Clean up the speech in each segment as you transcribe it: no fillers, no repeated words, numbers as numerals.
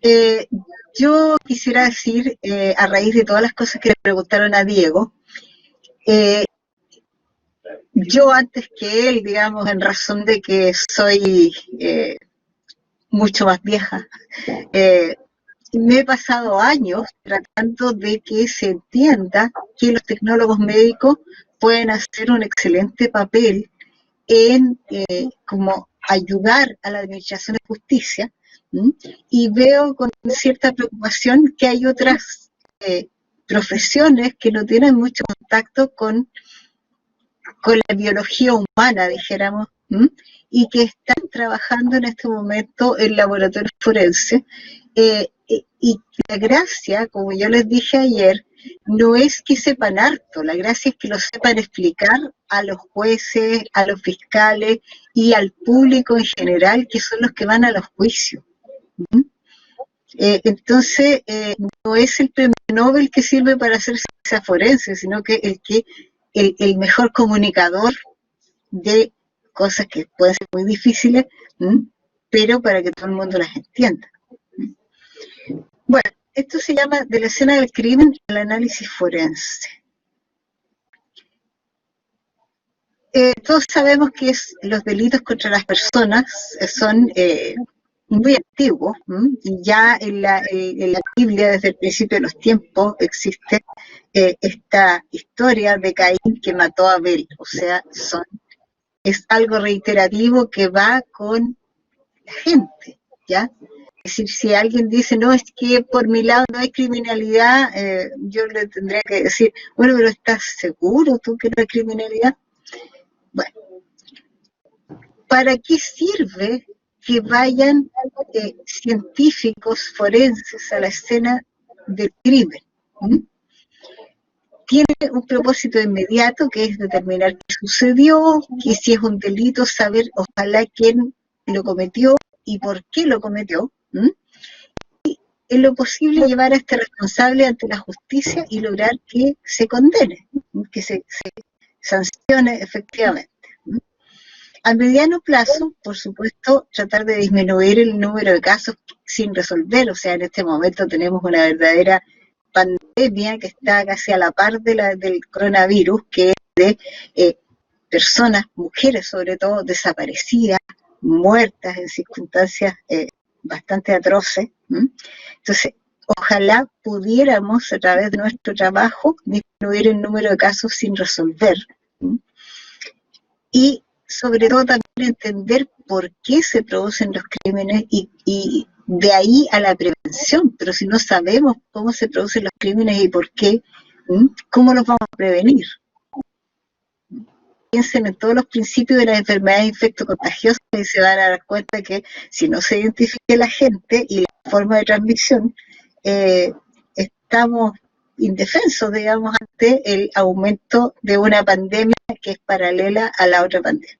Eh, yo quisiera decir, a raíz de todas las cosas que le preguntaron a Diego, eh, yo antes que él, digamos, en razón de que soy mucho más vieja, eh, me he pasado años tratando de que se entienda que los tecnólogos médicos pueden hacer un excelente papel en como ayudar a la administración de justicia. ¿m? Y veo con cierta preocupación que hay otras profesiones que no tienen mucho contacto con la biología humana, dijéramos, ¿m? Y que están trabajando en este momento en laboratorios forenses. Y la gracia, como yo les dije ayer, no es que sepan harto, la gracia es que lo sepan explicar a los jueces, a los fiscales y al público en general, que son los que van a los juicios. ¿Mm? Entonces, no es el premio Nobel que sirve para hacer ciencia forense, sino que el mejor comunicador de cosas que pueden ser muy difíciles, ¿m? Pero para que todo el mundo las entienda. Bueno, esto se llama de la escena del crimen al análisis forense. Todos sabemos que los delitos contra las personas son muy antiguos. Ya en la Biblia, desde el principio de los tiempos, existe esta historia de Caín que mató a Abel. O sea, es algo reiterativo que va con la gente, ¿ya? Es decir, si alguien dice, no, es que por mi lado no hay criminalidad, yo le tendría que decir, bueno, pero ¿estás seguro tú que no hay criminalidad? Bueno, ¿para qué sirve que vayan científicos forenses a la escena del crimen? Tiene un propósito inmediato, que es determinar qué sucedió, que si es un delito, saber ojalá quién lo cometió y por qué lo cometió. Y en lo posible llevar a este responsable ante la justicia y lograr que se condene, que se sancione efectivamente. A mediano plazo, por supuesto, tratar de disminuir el número de casos sin resolver. O sea, en este momento tenemos una verdadera pandemia que está casi a la par del coronavirus, que es de personas, mujeres sobre todo, desaparecidas, muertas en circunstancias bastante atroces. Entonces, ojalá pudiéramos, a través de nuestro trabajo, disminuir el número de casos sin resolver. Y sobre todo también entender por qué se producen los crímenes y de ahí a la prevención. Pero si no sabemos cómo se producen los crímenes y por qué, ¿cómo los vamos a prevenir? Piensen en todos los principios de las enfermedades infectocontagiosas y se van a dar cuenta que si no se identifica la gente y la forma de transmisión, estamos indefensos, digamos, ante el aumento de una pandemia que es paralela a la otra pandemia.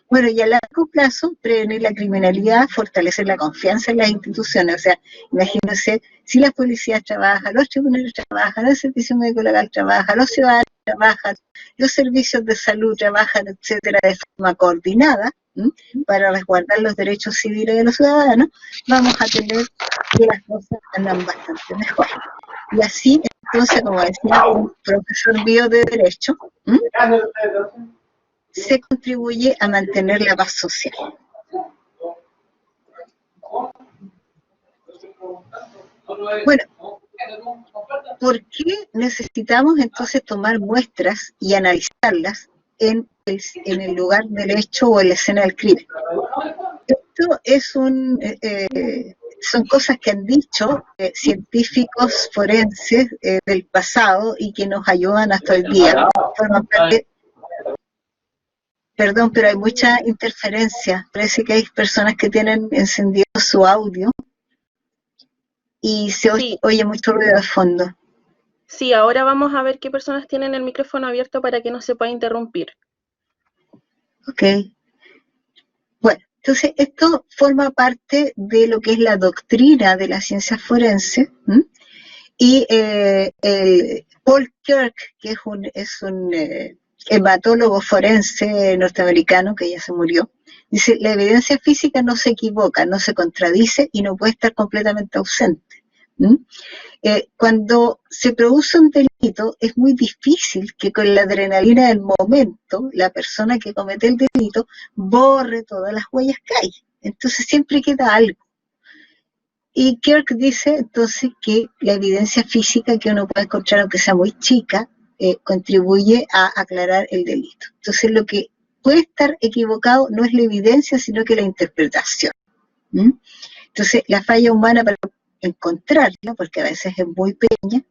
Bueno, y a largo plazo, prevenir la criminalidad, fortalecer la confianza en las instituciones. O sea, imagínense, si las policías trabajan, los tribunales trabajan, el servicio médico legal trabaja, los ciudadanos trabajan, los servicios de salud trabajan, etcétera, de forma coordinada, para resguardar los derechos civiles de los ciudadanos, vamos a tener que las cosas andan bastante mejor. Y así, entonces, como decía un profesor mío de Derecho, se contribuye a mantener la paz social. Bueno, ¿por qué necesitamos entonces tomar muestras y analizarlas en el lugar del hecho o en la escena del crimen? Esto es son cosas que han dicho científicos forenses del pasado y que nos ayudan hasta hoy día. Forman parte. Perdón, pero hay mucha interferencia. Parece que hay personas que tienen encendido su audio y se oye mucho ruido de fondo. Sí, ahora vamos a ver qué personas tienen el micrófono abierto para que no se pueda interrumpir. Ok. Bueno, entonces esto forma parte de lo que es la doctrina de la ciencia forense. Y Paul Kirk, que es un hematólogo forense norteamericano, que ya se murió, dice, la evidencia física no se equivoca, no se contradice y no puede estar completamente ausente. Cuando se produce un delito, es muy difícil que con la adrenalina del momento, la persona que comete el delito borre todas las huellas que hay. Entonces siempre queda algo. Y Kirk dice entonces que la evidencia física que uno puede encontrar, aunque sea muy chica, contribuye a aclarar el delito. Entonces lo que puede estar equivocado no es la evidencia, sino que la interpretación. Entonces la falla humana para encontrarla, porque a veces es muy pequeña,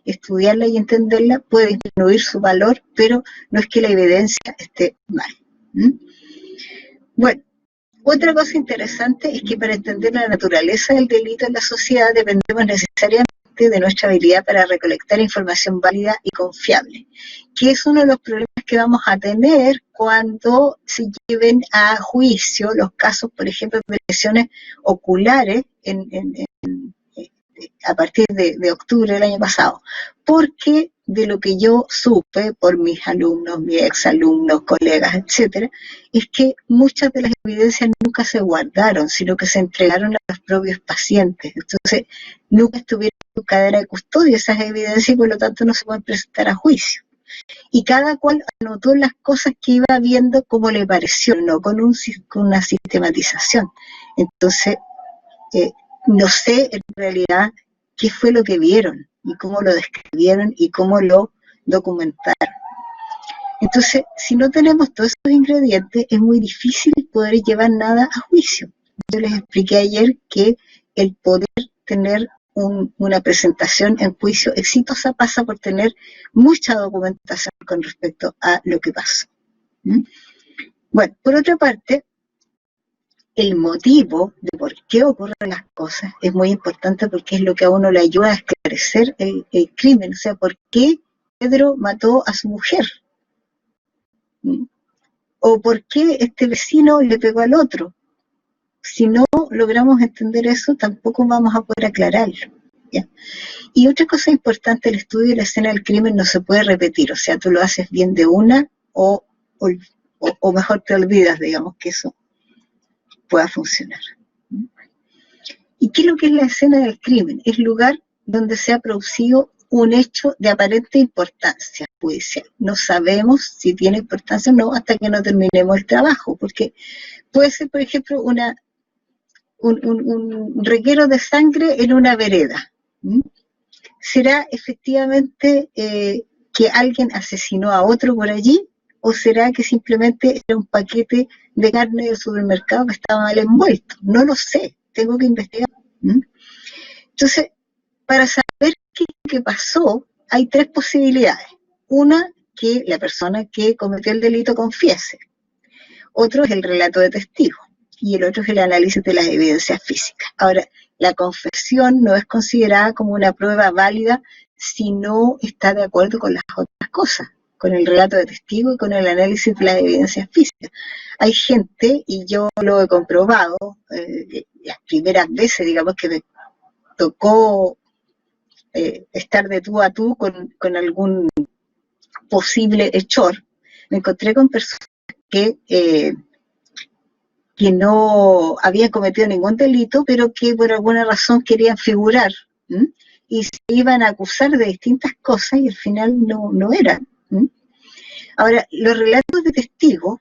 estudiarla y entenderla puede disminuir su valor, pero no es que la evidencia esté mal. Bueno, otra cosa interesante es que para entender la naturaleza del delito en la sociedad dependemos necesariamente de nuestra habilidad para recolectar información válida y confiable, que es uno de los problemas que vamos a tener cuando se lleven a juicio los casos, por ejemplo, de lesiones oculares a partir de octubre del año pasado, porque de lo que yo supe por mis alumnos, mis exalumnos, colegas, etcétera, es que muchas de las evidencias nunca se guardaron, sino que se entregaron a los propios pacientes. Entonces, nunca estuvieron en cadena de custodia esas evidencias y por lo tanto no se pueden presentar a juicio. Y cada cual anotó las cosas que iba viendo como le pareció, no con una sistematización. Entonces, no sé en realidad qué fue lo que vieron y cómo lo describieron y cómo lo documentaron. Entonces, si no tenemos todos esos ingredientes, es muy difícil poder llevar nada a juicio. Yo les expliqué ayer que el poder tener una presentación en juicio exitosa pasa por tener mucha documentación con respecto a lo que pasó. Bueno, por otra parte, el motivo de por qué ocurren las cosas es muy importante porque es lo que a uno le ayuda a esclarecer el crimen. O sea, ¿por qué Pedro mató a su mujer? ¿O por qué este vecino le pegó al otro? Si no logramos entender eso, tampoco vamos a poder aclararlo. ¿Ya? Y otra cosa importante, el estudio de la escena del crimen no se puede repetir. O sea, tú lo haces bien de una o mejor te olvidas, digamos, que eso pueda funcionar. ¿Y qué es lo que es la escena del crimen? Es el lugar donde se ha producido un hecho de aparente importancia judicial. No sabemos si tiene importancia o no hasta que no terminemos el trabajo, porque puede ser, por ejemplo, un reguero de sangre en una vereda. ¿Será efectivamente que alguien asesinó a otro por allí? ¿O será que simplemente era un paquete de carne del supermercado que estaba mal envuelto? No lo sé, tengo que investigar. Entonces, para saber qué pasó, hay tres posibilidades. Una, que la persona que cometió el delito confiese. Otro es el relato de testigos. Y el otro es el análisis de las evidencias físicas. Ahora, la confesión no es considerada como una prueba válida si no está de acuerdo con las otras cosas, con el relato de testigo y con el análisis de las evidencias físicas. Hay gente, y yo lo he comprobado, las primeras veces, digamos, que me tocó estar de tú a tú con algún posible hechor, me encontré con personas que no habían cometido ningún delito, pero que por alguna razón querían figurar, y se iban a acusar de distintas cosas y al final no eran. Ahora, los relatos de testigos,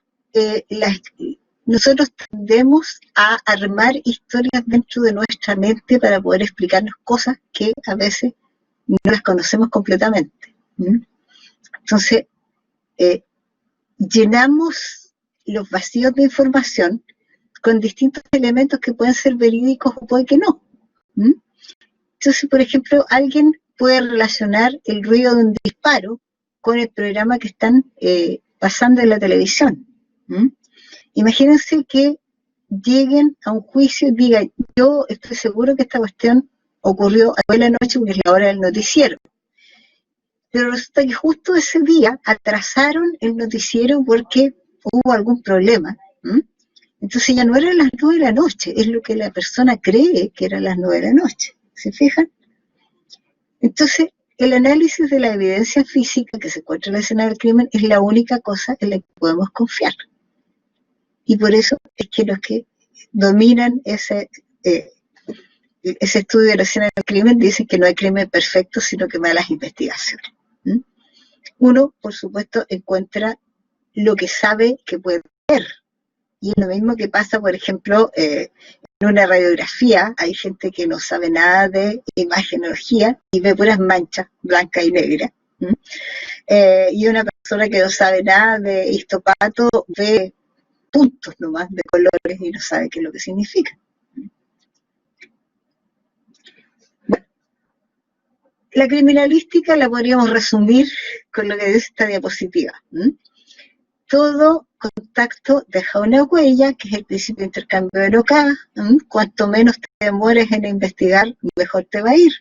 nosotros tendemos a armar historias dentro de nuestra mente para poder explicarnos cosas que a veces no las conocemos completamente. Entonces, llenamos los vacíos de información con distintos elementos que pueden ser verídicos o puede que no. Entonces, por ejemplo, alguien puede relacionar el ruido de un disparo con el programa que están pasando en la televisión. Imagínense que lleguen a un juicio y digan, yo estoy seguro que esta cuestión ocurrió a la noche porque es la hora del noticiero. Pero resulta que justo ese día atrasaron el noticiero porque hubo algún problema. Entonces ya no eran las 9 de la noche, es lo que la persona cree que eran las 9 de la noche. ¿Se fijan? Entonces, el análisis de la evidencia física que se encuentra en la escena del crimen es la única cosa en la que podemos confiar. Y por eso es que los que dominan ese estudio de la escena del crimen dicen que no hay crimen perfecto, sino que malas investigaciones. Uno, por supuesto, encuentra lo que sabe que puede ver. Y es lo mismo que pasa, por ejemplo, en una radiografía. Hay gente que no sabe nada de imagenología y ve puras manchas blancas y negras. Y una persona que no sabe nada de histopato ve puntos nomás de colores y no sabe qué es lo que significa. Bueno, la criminalística la podríamos resumir con lo que dice esta diapositiva. Todo contacto deja una huella, que es el principio de intercambio de loca. Cuanto menos te demores en investigar, mejor te va a ir.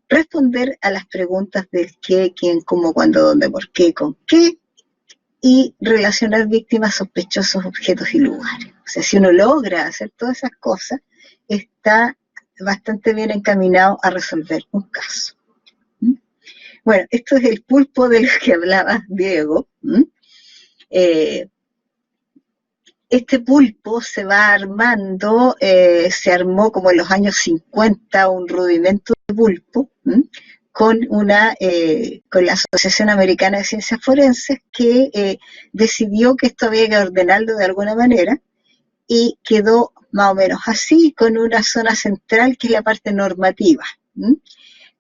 Responder a las preguntas del qué, quién, cómo, cuándo, dónde, por qué, con qué, y relacionar víctimas, sospechosos, objetos y lugares. O sea, si uno logra hacer todas esas cosas, está bastante bien encaminado a resolver un caso. Bueno, esto es el pulpo de lo que hablaba Diego. Este pulpo se va armando, se armó como en los años 50 un rudimento de pulpo, con la Asociación Americana de Ciencias Forenses, que decidió que esto había que ordenarlo de alguna manera, y quedó más o menos así, con una zona central que es la parte normativa.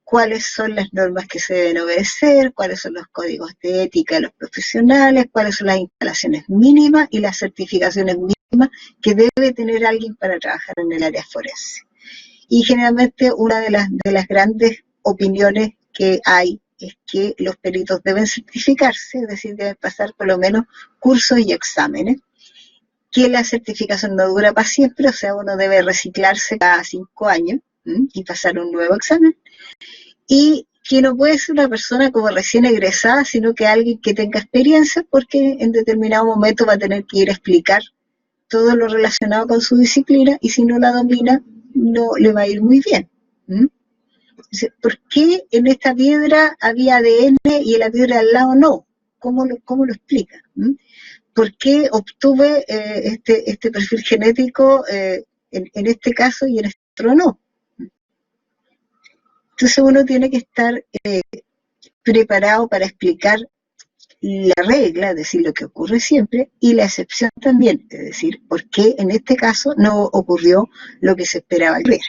Cuáles son las normas que se deben obedecer, cuáles son los códigos de ética de los profesionales, cuáles son las instalaciones mínimas y las certificaciones mínimas que debe tener alguien para trabajar en el área forense. Y generalmente una de las grandes opiniones que hay es que los peritos deben certificarse, es decir, deben pasar por lo menos cursos y exámenes, que la certificación no dura para siempre, o sea, uno debe reciclarse cada 5 años y pasar un nuevo examen, y que no puede ser una persona como recién egresada, sino que alguien que tenga experiencia, porque en determinado momento va a tener que ir a explicar todo lo relacionado con su disciplina, y si no la domina, no le va a ir muy bien. ¿Por qué en esta piedra había ADN y en la piedra al lado no? ¿Cómo lo explica? ¿Por qué obtuve este perfil genético en este caso y en este otro no? Entonces uno tiene que estar preparado para explicar la regla, es decir, lo que ocurre siempre, y la excepción también, es decir, por qué en este caso no ocurrió lo que se esperaba que ocurriera.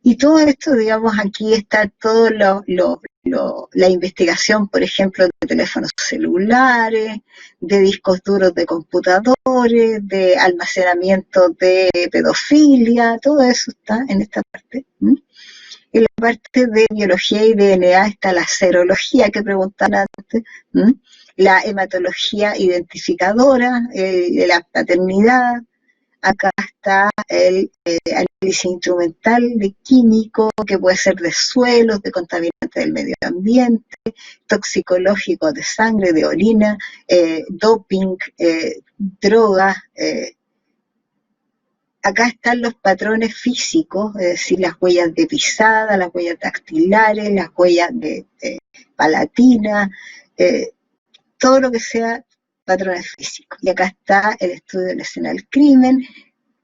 Y todo esto, digamos, aquí está todo la investigación, por ejemplo, de teléfonos celulares, de discos duros de computadores, de almacenamiento de pedofilia, todo eso está en esta parte. En la parte de biología y DNA está la serología que preguntaban antes, la hematología identificadora de la paternidad. Acá está el análisis instrumental de químico, que puede ser de suelos, de contaminantes del medio ambiente, toxicológico de sangre, de orina, doping, drogas. Acá están los patrones físicos, es decir, las huellas de pisada, las huellas dactilares, las huellas de palatina, todo lo que sea patrones físicos. Y acá está el estudio de la escena del crimen,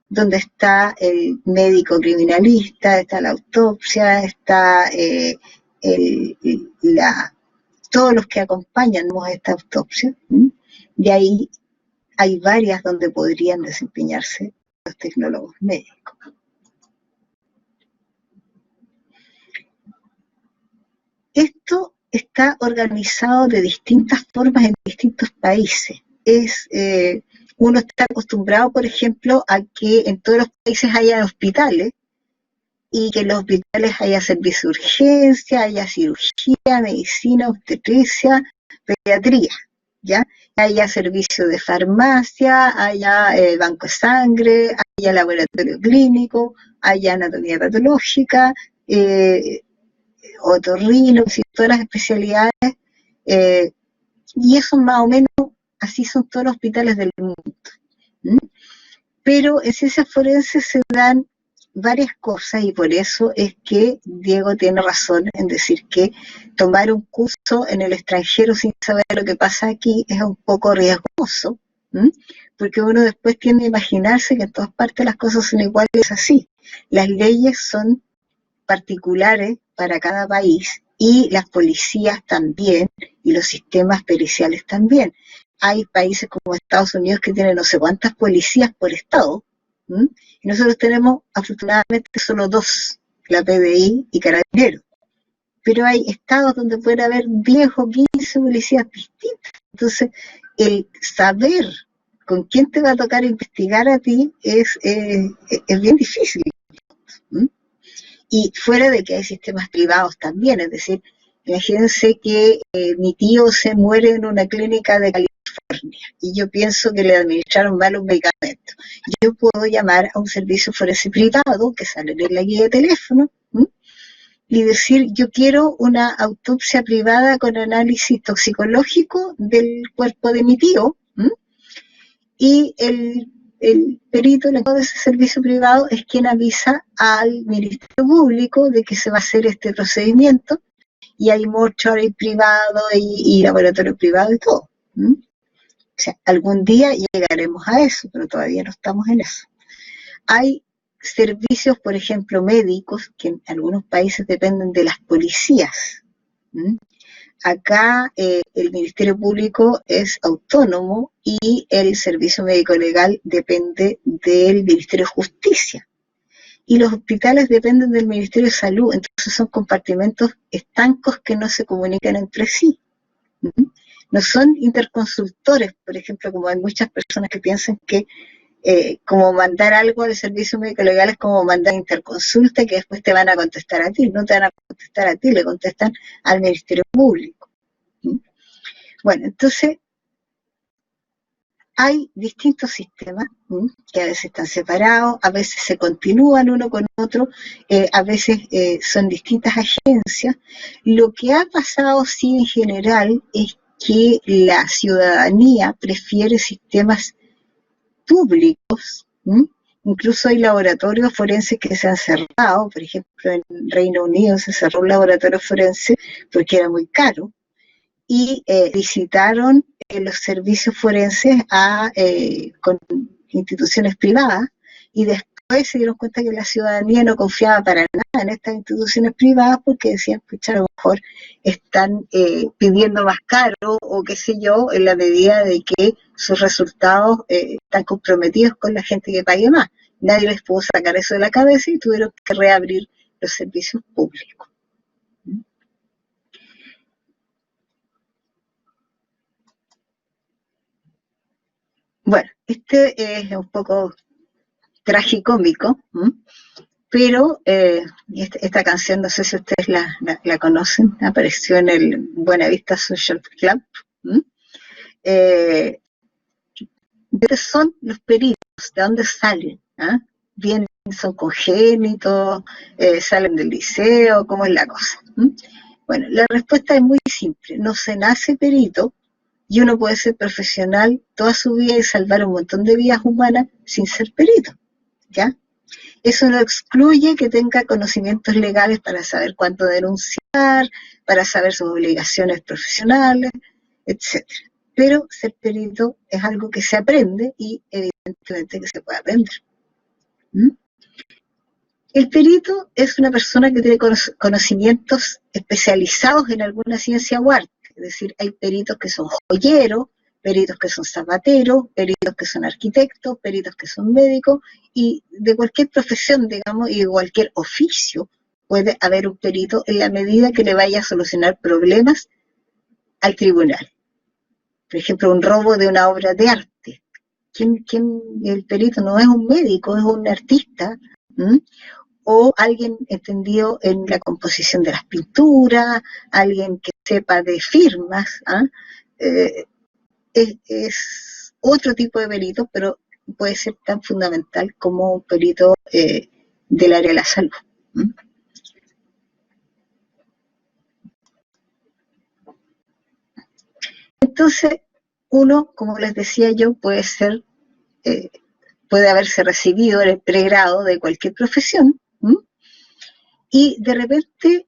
donde está el médico criminalista, está la autopsia, está todos los que acompañan esta autopsia. Y ahí hay varias donde podrían desempeñarse los tecnólogos médicos. Esto está organizado de distintas formas en distintos países. Uno está acostumbrado, por ejemplo, a que en todos los países haya hospitales, y que en los hospitales haya servicio de urgencia, haya cirugía, medicina, obstetricia, pediatría, ¿ya? Haya servicio de farmacia, haya banco de sangre, haya laboratorio clínico, haya anatomía patológica, otorrino, todas las especialidades, y eso más o menos, así son todos los hospitales del mundo. Pero en ciencias forenses se dan varias cosas y por eso es que Diego tiene razón en decir que tomar un curso en el extranjero sin saber lo que pasa aquí es un poco riesgoso, ¿m? Porque uno después tiende a imaginarse que en todas partes las cosas son iguales así. Las leyes son particulares para cada país y las policías también y los sistemas periciales también. Hay países como Estados Unidos que tienen no sé cuántas policías por estado, ¿m? Y nosotros tenemos afortunadamente solo dos, la PDI y Carabineros. Pero hay estados donde puede haber 10 o 15 policías distintas. Entonces, el saber con quién te va a tocar investigar a ti es bien difícil. ¿M? Y fuera de que hay sistemas privados también, es decir, imagínense que mi tío se muere en una clínica de California y yo pienso que le administraron mal un medicamento. Yo puedo llamar a un servicio forense privado que sale en la guía de teléfono, ¿m? Y decir, yo quiero una autopsia privada con análisis toxicológico del cuerpo de mi tío, ¿m? Y el perito de ese servicio privado es quien avisa al Ministerio Público de que se va a hacer este procedimiento y hay mortuario privado y laboratorio privado y todo. ¿M? O sea, algún día llegaremos a eso, pero todavía no estamos en eso. Hay servicios, por ejemplo, médicos, que en algunos países dependen de las policías. ¿M? Acá el Ministerio Público es autónomo y el Servicio Médico Legal depende del Ministerio de Justicia. Y los hospitales dependen del Ministerio de Salud, entonces son compartimentos estancos que no se comunican entre sí. No son interconsultores, por ejemplo, como hay muchas personas que piensan que como mandar algo al servicio médico legal es como mandar interconsulta que después te van a contestar a ti, no te van a contestar a ti, le contestan al Ministerio Público. Bueno, entonces hay distintos sistemas que a veces están separados, a veces se continúan uno con otro, a veces son distintas agencias. Lo que ha pasado sí en general es que la ciudadanía prefiere sistemas públicos. Incluso hay laboratorios forenses que se han cerrado, por ejemplo en Reino Unido se cerró un laboratorio forense porque era muy caro y licitaron los servicios forenses con instituciones privadas y después se dieron cuenta que la ciudadanía no confiaba para nada en estas instituciones privadas porque decían, pucha, a lo mejor están pidiendo más caro o qué sé yo, en la medida de que sus resultados están comprometidos con la gente que pague más. Nadie les pudo sacar eso de la cabeza y tuvieron que reabrir los servicios públicos. Bueno, este es un poco tragicómico, pero esta canción, no sé si ustedes la conocen, apareció en el Buenavista Social Club. ¿De dónde son los peritos? ¿De dónde salen? ¿Bien son congénitos? ¿Salen del liceo? ¿Cómo es la cosa? Bueno, la respuesta es muy simple. No se nace perito y uno puede ser profesional toda su vida y salvar un montón de vidas humanas sin ser perito, ¿ya? Eso no excluye que tenga conocimientos legales para saber cuánto denunciar, para saber sus obligaciones profesionales, etc. Pero ser perito es algo que se aprende y evidentemente que se puede aprender. El perito es una persona que tiene conocimientos especializados en alguna ciencia o arte. Es decir, hay peritos que son joyeros, peritos que son zapateros, peritos que son arquitectos, peritos que son médicos, y de cualquier profesión, digamos, y de cualquier oficio puede haber un perito en la medida que le vaya a solucionar problemas al tribunal. Por ejemplo, un robo de una obra de arte. El perito no es un médico, es un artista, o alguien entendido en la composición de las pinturas, alguien que sepa de firmas, es otro tipo de perito, pero puede ser tan fundamental como un perito del área de la salud. Entonces, uno, como les decía yo, puede ser puede haberse recibido en el pregrado de cualquier profesión, y de repente,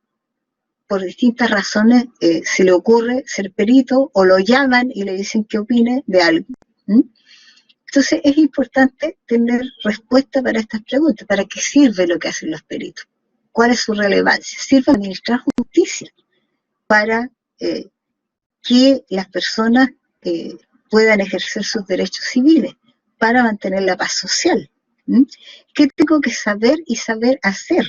por distintas razones, se le ocurre ser perito, o lo llaman y le dicen que opine de algo. Entonces es importante tener respuesta para estas preguntas. ¿Para qué sirve lo que hacen los peritos? ¿Cuál es su relevancia? Sirve para administrar justicia, para que las personas puedan ejercer sus derechos civiles, para mantener la paz social. ¿Qué tengo que saber y saber hacer?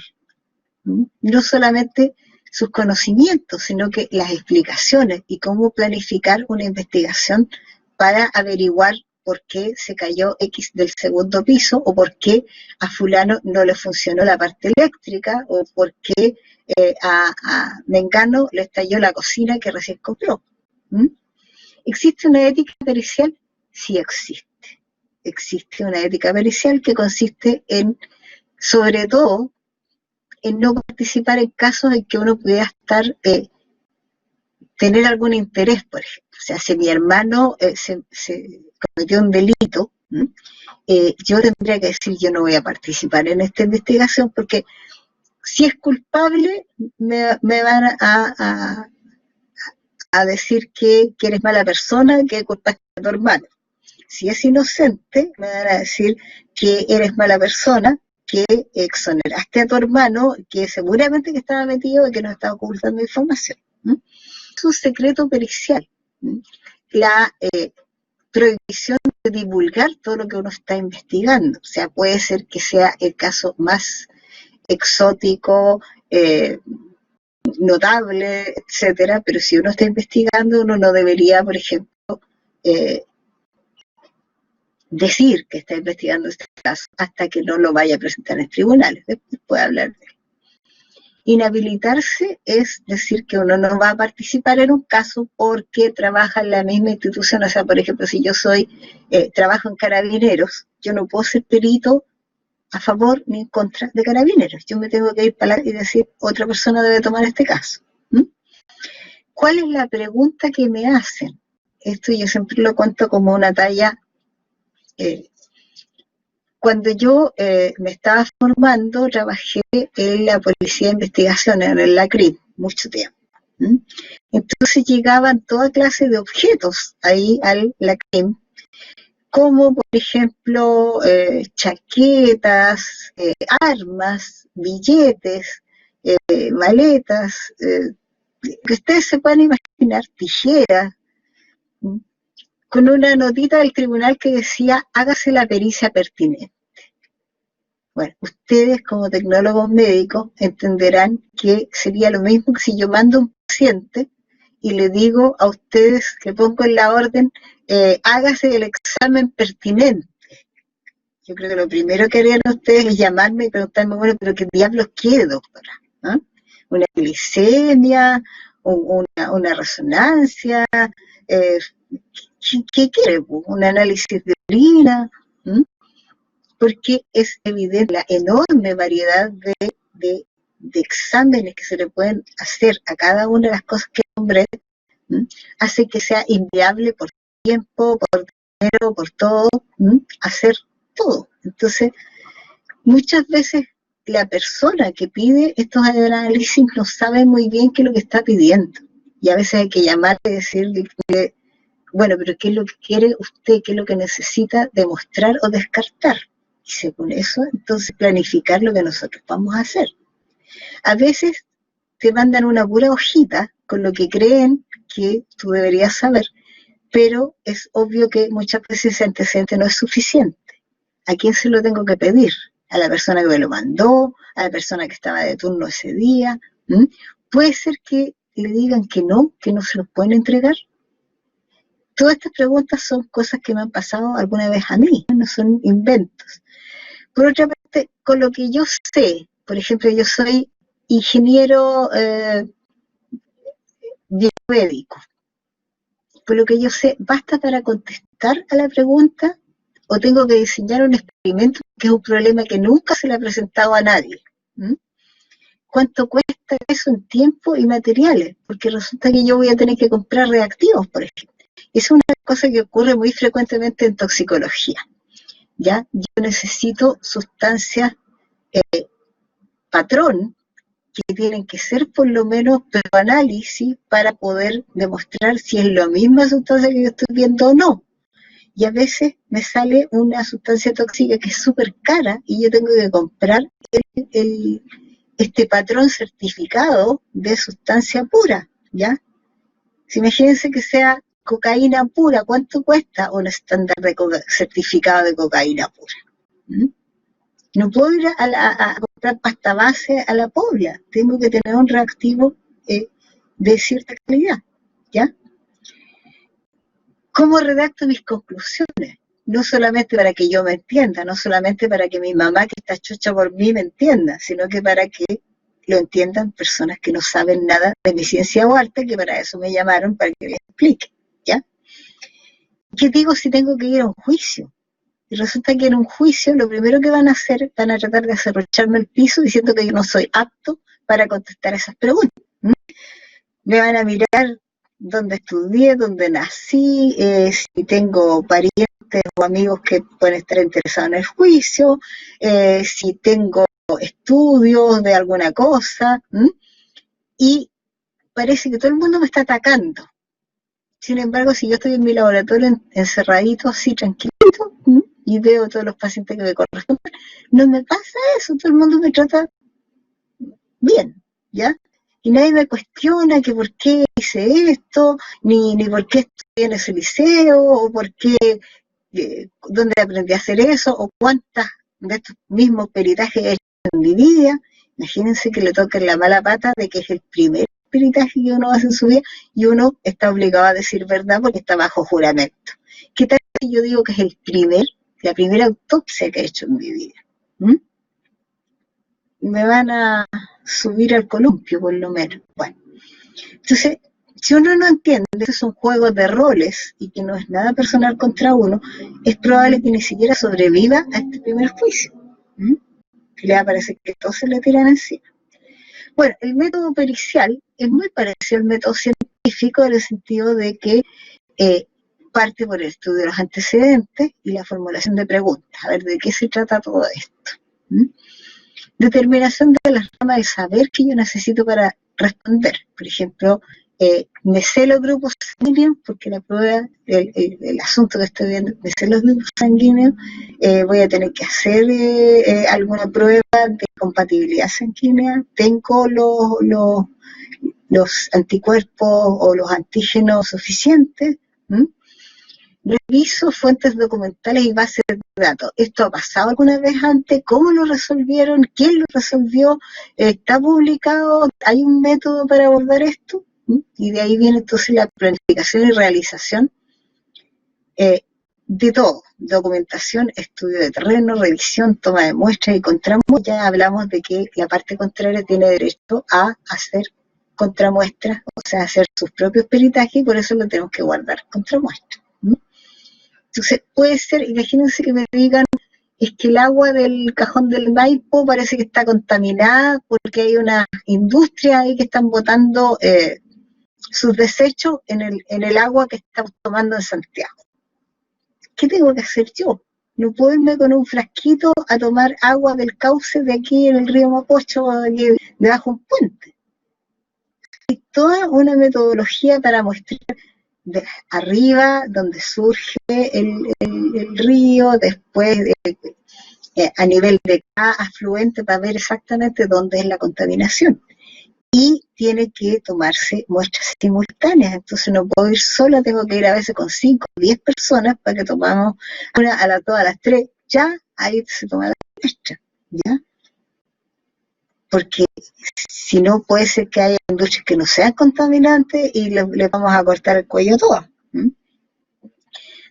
No solamente sus conocimientos, sino que las explicaciones y cómo planificar una investigación para averiguar por qué se cayó X del segundo piso, o por qué a fulano no le funcionó la parte eléctrica, o por qué a Mengano le estalló la cocina que recién compró. ¿Existe una ética pericial? Sí existe. Existe una ética pericial que consiste en, sobre todo, en no participar en casos en que uno pudiera estar, tener algún interés, por ejemplo. O sea, si mi hermano se cometió un delito, yo tendría que decir, yo no voy a participar en esta investigación, porque si es culpable, me van a decir que eres mala persona, que culpaste a tu hermano. Si es inocente, me van a decir que eres mala persona, que exoneraste a tu hermano, que seguramente que estaba metido y que nos estaba ocultando información. Es un secreto pericial. La prohibición de divulgar todo lo que uno está investigando. O sea, puede ser que sea el caso más exótico, notable, etcétera, pero si uno está investigando, uno no debería, por ejemplo, decir que está investigando este caso hasta que no lo vaya a presentar en tribunales. Después puede hablar de él. Inhabilitarse es decir que uno no va a participar en un caso porque trabaja en la misma institución. O sea, por ejemplo, si yo trabajo en Carabineros, yo no puedo ser perito a favor ni en contra de Carabineros. Yo me tengo que ir para y decir, otra persona debe tomar este caso. ¿Cuál es la pregunta que me hacen? Esto yo siempre lo cuento como una talla. Cuando yo me estaba formando, trabajé en la Policía de Investigación, en la CRIM, mucho tiempo. Entonces llegaban toda clase de objetos ahí a la CRIM, como por ejemplo chaquetas, armas, billetes, maletas, que ustedes se puedan imaginar, tijeras, con una notita del tribunal que decía, hágase la pericia pertinente. Bueno, ustedes como tecnólogos médicos entenderán que sería lo mismo que si yo mando a un paciente y le digo a ustedes, le pongo en la orden, hágase el examen pertinente. Yo creo que lo primero que harían ustedes es llamarme y preguntarme, bueno, pero ¿qué diablos quiere, doctora? ¿Una glicemia? ¿Una resonancia? ¿Qué quiere? ¿Un análisis de orina? Porque es evidente la enorme variedad de exámenes que se le pueden hacer a cada una de las cosas que nombré, hace que sea inviable por tiempo, por dinero, por todo, hacer todo. Entonces, muchas veces la persona que pide estos análisis no sabe muy bien qué es lo que está pidiendo. Y a veces hay que llamarle y decirle, bueno, pero ¿qué es lo que quiere usted? ¿Qué es lo que necesita demostrar o descartar? Y según eso, entonces planificar lo que nosotros vamos a hacer. A veces te mandan una pura hojita con lo que creen que tú deberías saber, pero es obvio que muchas veces ese antecedente no es suficiente. ¿A quién se lo tengo que pedir? ¿A la persona que me lo mandó? ¿A la persona que estaba de turno ese día? ¿Puede ser que le digan que no se los pueden entregar? Todas estas preguntas son cosas que me han pasado alguna vez a mí, no son inventos. Por otra parte, con lo que yo sé, por ejemplo, yo soy ingeniero biomédico. Por lo que yo sé, ¿basta para contestar a la pregunta o tengo que diseñar un experimento que es un problema que nunca se le ha presentado a nadie? ¿Cuánto cuesta eso en tiempo y materiales? Porque resulta que yo voy a tener que comprar reactivos, por ejemplo. Es una cosa que ocurre muy frecuentemente en toxicología. ¿ya? Yo necesito sustancias patrón que tienen que ser por lo menos análisis para poder demostrar si es la misma sustancia que yo estoy viendo o no. Y a veces me sale una sustancia tóxica que es súper cara y yo tengo que comprar este patrón certificado de sustancia pura, ¿ya? Si imagínense que sea cocaína pura, ¿cuánto cuesta un estándar de certificado de cocaína pura? ¿Mm? No puedo ir a comprar pasta base a la Pobla, tengo que tener un reactivo de cierta calidad, ¿ya? ¿Cómo redacto mis conclusiones? No solamente para que yo me entienda, no solamente para que mi mamá, que está chocha por mí, me entienda, sino que para que lo entiendan personas que no saben nada de mi ciencia o arte, que para eso me llamaron, para que les explique, ¿ya? ¿Qué digo si tengo que ir a un juicio? Y resulta que en un juicio lo primero que van a hacer, van a tratar de acerrocharme el piso diciendo que yo no soy apto para contestar esas preguntas. Me van a mirar dónde estudié, dónde nací, si tengo parientes o amigos que pueden estar interesados en el juicio, si tengo estudios de alguna cosa, y parece que todo el mundo me está atacando. Sin embargo, si yo estoy en mi laboratorio encerradito, así tranquilito, y veo todos los pacientes que me corresponden, no me pasa eso, todo el mundo me trata bien, ¿ya? Y nadie me cuestiona que por qué hice esto, ni por qué estudié en ese liceo, o por qué, dónde aprendí a hacer eso, o cuántas de estos mismos peritajes he hecho en mi vida. Imagínense que le toquen la mala pata de que es el primer peritaje que uno hace en su vida y uno está obligado a decir verdad porque está bajo juramento. ¿Qué tal si yo digo que es la primera autopsia que he hecho en mi vida? Me van a subir al columpio, por lo menos. Bueno, entonces, si uno no entiende que es un juego de roles y que no es nada personal contra uno, es probable que ni siquiera sobreviva a este primer juicio. Que le va a parecer que todos se le tiran encima. Bueno, el método pericial es muy parecido al método científico en el sentido de que parte por el estudio de los antecedentes y la formulación de preguntas. A ver, ¿de qué se trata todo esto? Determinación de las ramas del saber que yo necesito para responder. Por ejemplo, me sé los grupos sanguíneos porque la prueba, el asunto que estoy viendo, me sé los grupos sanguíneos, voy a tener que hacer alguna prueba de compatibilidad sanguínea, tengo los anticuerpos o los antígenos suficientes, reviso fuentes documentales y bases de datos. ¿Esto ha pasado alguna vez antes? ¿Cómo lo resolvieron? ¿Quién lo resolvió? ¿Está publicado? ¿Hay un método para abordar esto? Y de ahí viene entonces la planificación y realización de todo. Documentación, estudio de terreno, revisión, toma de muestras y contramuestras. Ya hablamos de que la parte contraria tiene derecho a hacer contramuestras, o sea, hacer sus propios peritajes y por eso lo tenemos que guardar contramuestras. Entonces puede ser, imagínense que me digan, es que el agua del cajón del Maipo parece que está contaminada porque hay una industria ahí que están botando sus desechos en el agua que estamos tomando en Santiago. ¿Qué tengo que hacer yo? No puedo irme con un frasquito a tomar agua del cauce de aquí en el río Mapocho, aquí debajo de un puente. Hay toda una metodología para mostrar de arriba, donde surge el río, después a nivel de cada afluente para ver exactamente dónde es la contaminación. Y tiene que tomarse muestras simultáneas, entonces no puedo ir sola, tengo que ir a veces con 5 o 10 personas para que tomamos una a las 2, a las 3, ya ahí se toma la muestra, ¿ya? Porque si no puede ser que haya industrias que no sean contaminantes y le vamos a cortar el cuello a todas.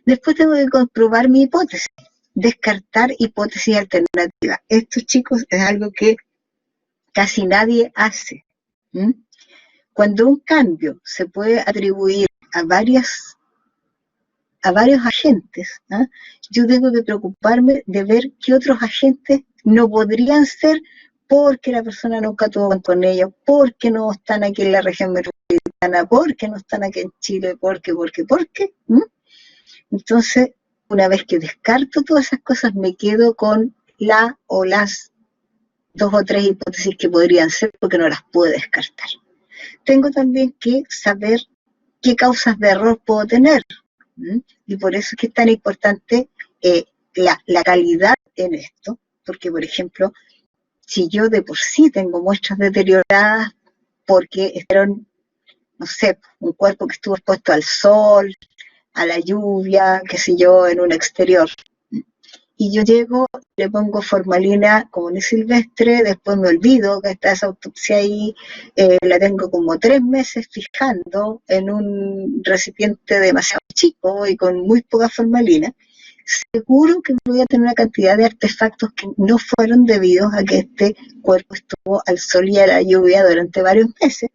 Después tengo que comprobar mi hipótesis, descartar hipótesis alternativas. Esto, chicos, es algo que casi nadie hace. Cuando un cambio se puede atribuir a varios agentes, yo tengo que preocuparme de ver qué otros agentes no podrían ser porque la persona nunca tuvo con ellos, porque no están aquí en la región metropolitana, porque no están aquí en Chile, porque. Entonces, una vez que descarto todas esas cosas, me quedo con la o las 2 o 3 hipótesis que podrían ser, porque no las puedo descartar. Tengo también que saber qué causas de error puedo tener. Y por eso es que es tan importante la calidad en esto, porque, por ejemplo, si yo de por sí tengo muestras deterioradas porque fueron, no sé, un cuerpo que estuvo expuesto al sol, a la lluvia, qué sé yo, en un exterior, y yo llego, le pongo formalina comunisilvestre, después me olvido que está esa autopsia ahí, la tengo como 3 meses fijando en un recipiente demasiado chico y con muy poca formalina, seguro que voy a tener una cantidad de artefactos que no fueron debidos a que este cuerpo estuvo al sol y a la lluvia durante varios meses.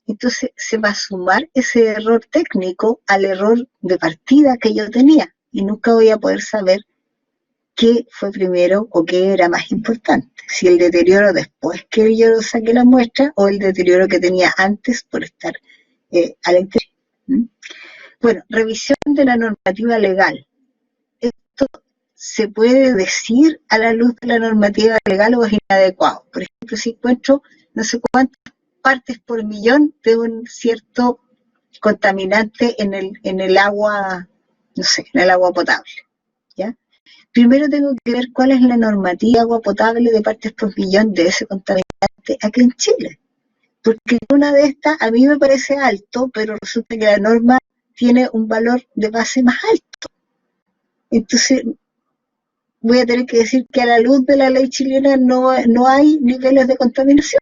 Entonces se va a sumar ese error técnico al error de partida que yo tenía, y nunca voy a poder saber qué fue primero o qué era más importante, si el deterioro después que yo saqué la muestra o el deterioro que tenía antes por estar a la interior. Bueno, revisión de la normativa legal. Esto se puede decir a la luz de la normativa legal o es inadecuado. Por ejemplo, si encuentro no sé cuántas partes por millón de un cierto contaminante en el agua, no sé, en el agua potable, ¿ya? Primero tengo que ver cuál es la normativa de agua potable de partes por millón de ese contaminante aquí en Chile. Porque una de estas a mí me parece alto, pero resulta que la norma tiene un valor de base más alto. Entonces voy a tener que decir que a la luz de la ley chilena no hay niveles de contaminación.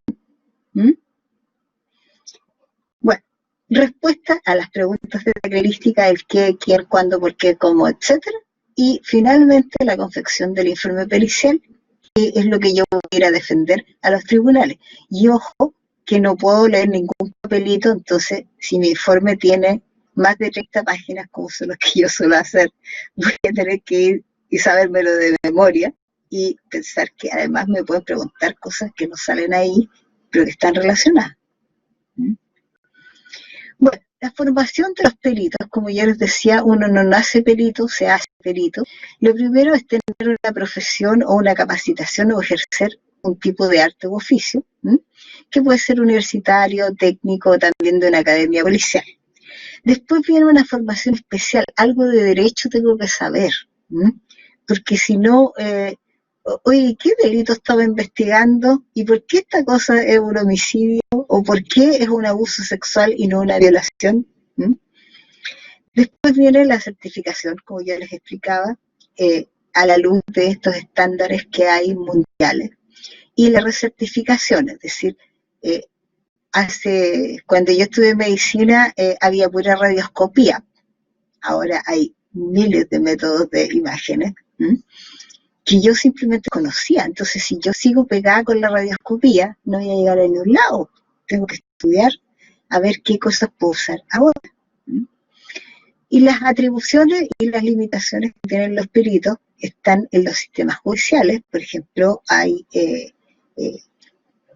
Bueno, respuesta a las preguntas de la crítica, el qué, quién, cuándo, por qué, cómo, etcétera. Y finalmente la confección del informe pericial, que es lo que yo voy a ir a defender a los tribunales. Y ojo, que no puedo leer ningún papelito, entonces si mi informe tiene más de 30 páginas, como son los que yo suelo hacer, voy a tener que ir y sabérmelo de memoria y pensar que además me pueden preguntar cosas que no salen ahí, pero que están relacionadas. Bueno, la formación de los peritos, como ya les decía, uno no nace perito, se hace perito. Lo primero es tener una profesión o una capacitación o ejercer un tipo de arte u oficio, que puede ser universitario, técnico, también de una academia policial. Después viene una formación especial, algo de derecho tengo que saber, porque si no, oye, ¿qué delito estaba investigando? ¿Y por qué esta cosa es un homicidio? ¿O por qué es un abuso sexual y no una violación? Después viene la certificación, como ya les explicaba, a la luz de estos estándares que hay mundiales. Y la recertificación, es decir, cuando yo estudié medicina había pura radioscopía. Ahora hay miles de métodos de imágenes que yo simplemente conocía. Entonces, si yo sigo pegada con la radioscopía, no voy a llegar a ningún lado. Tengo que estudiar a ver qué cosas puedo usar ahora. Y las atribuciones y las limitaciones que tienen los peritos están en los sistemas judiciales. Por ejemplo, hay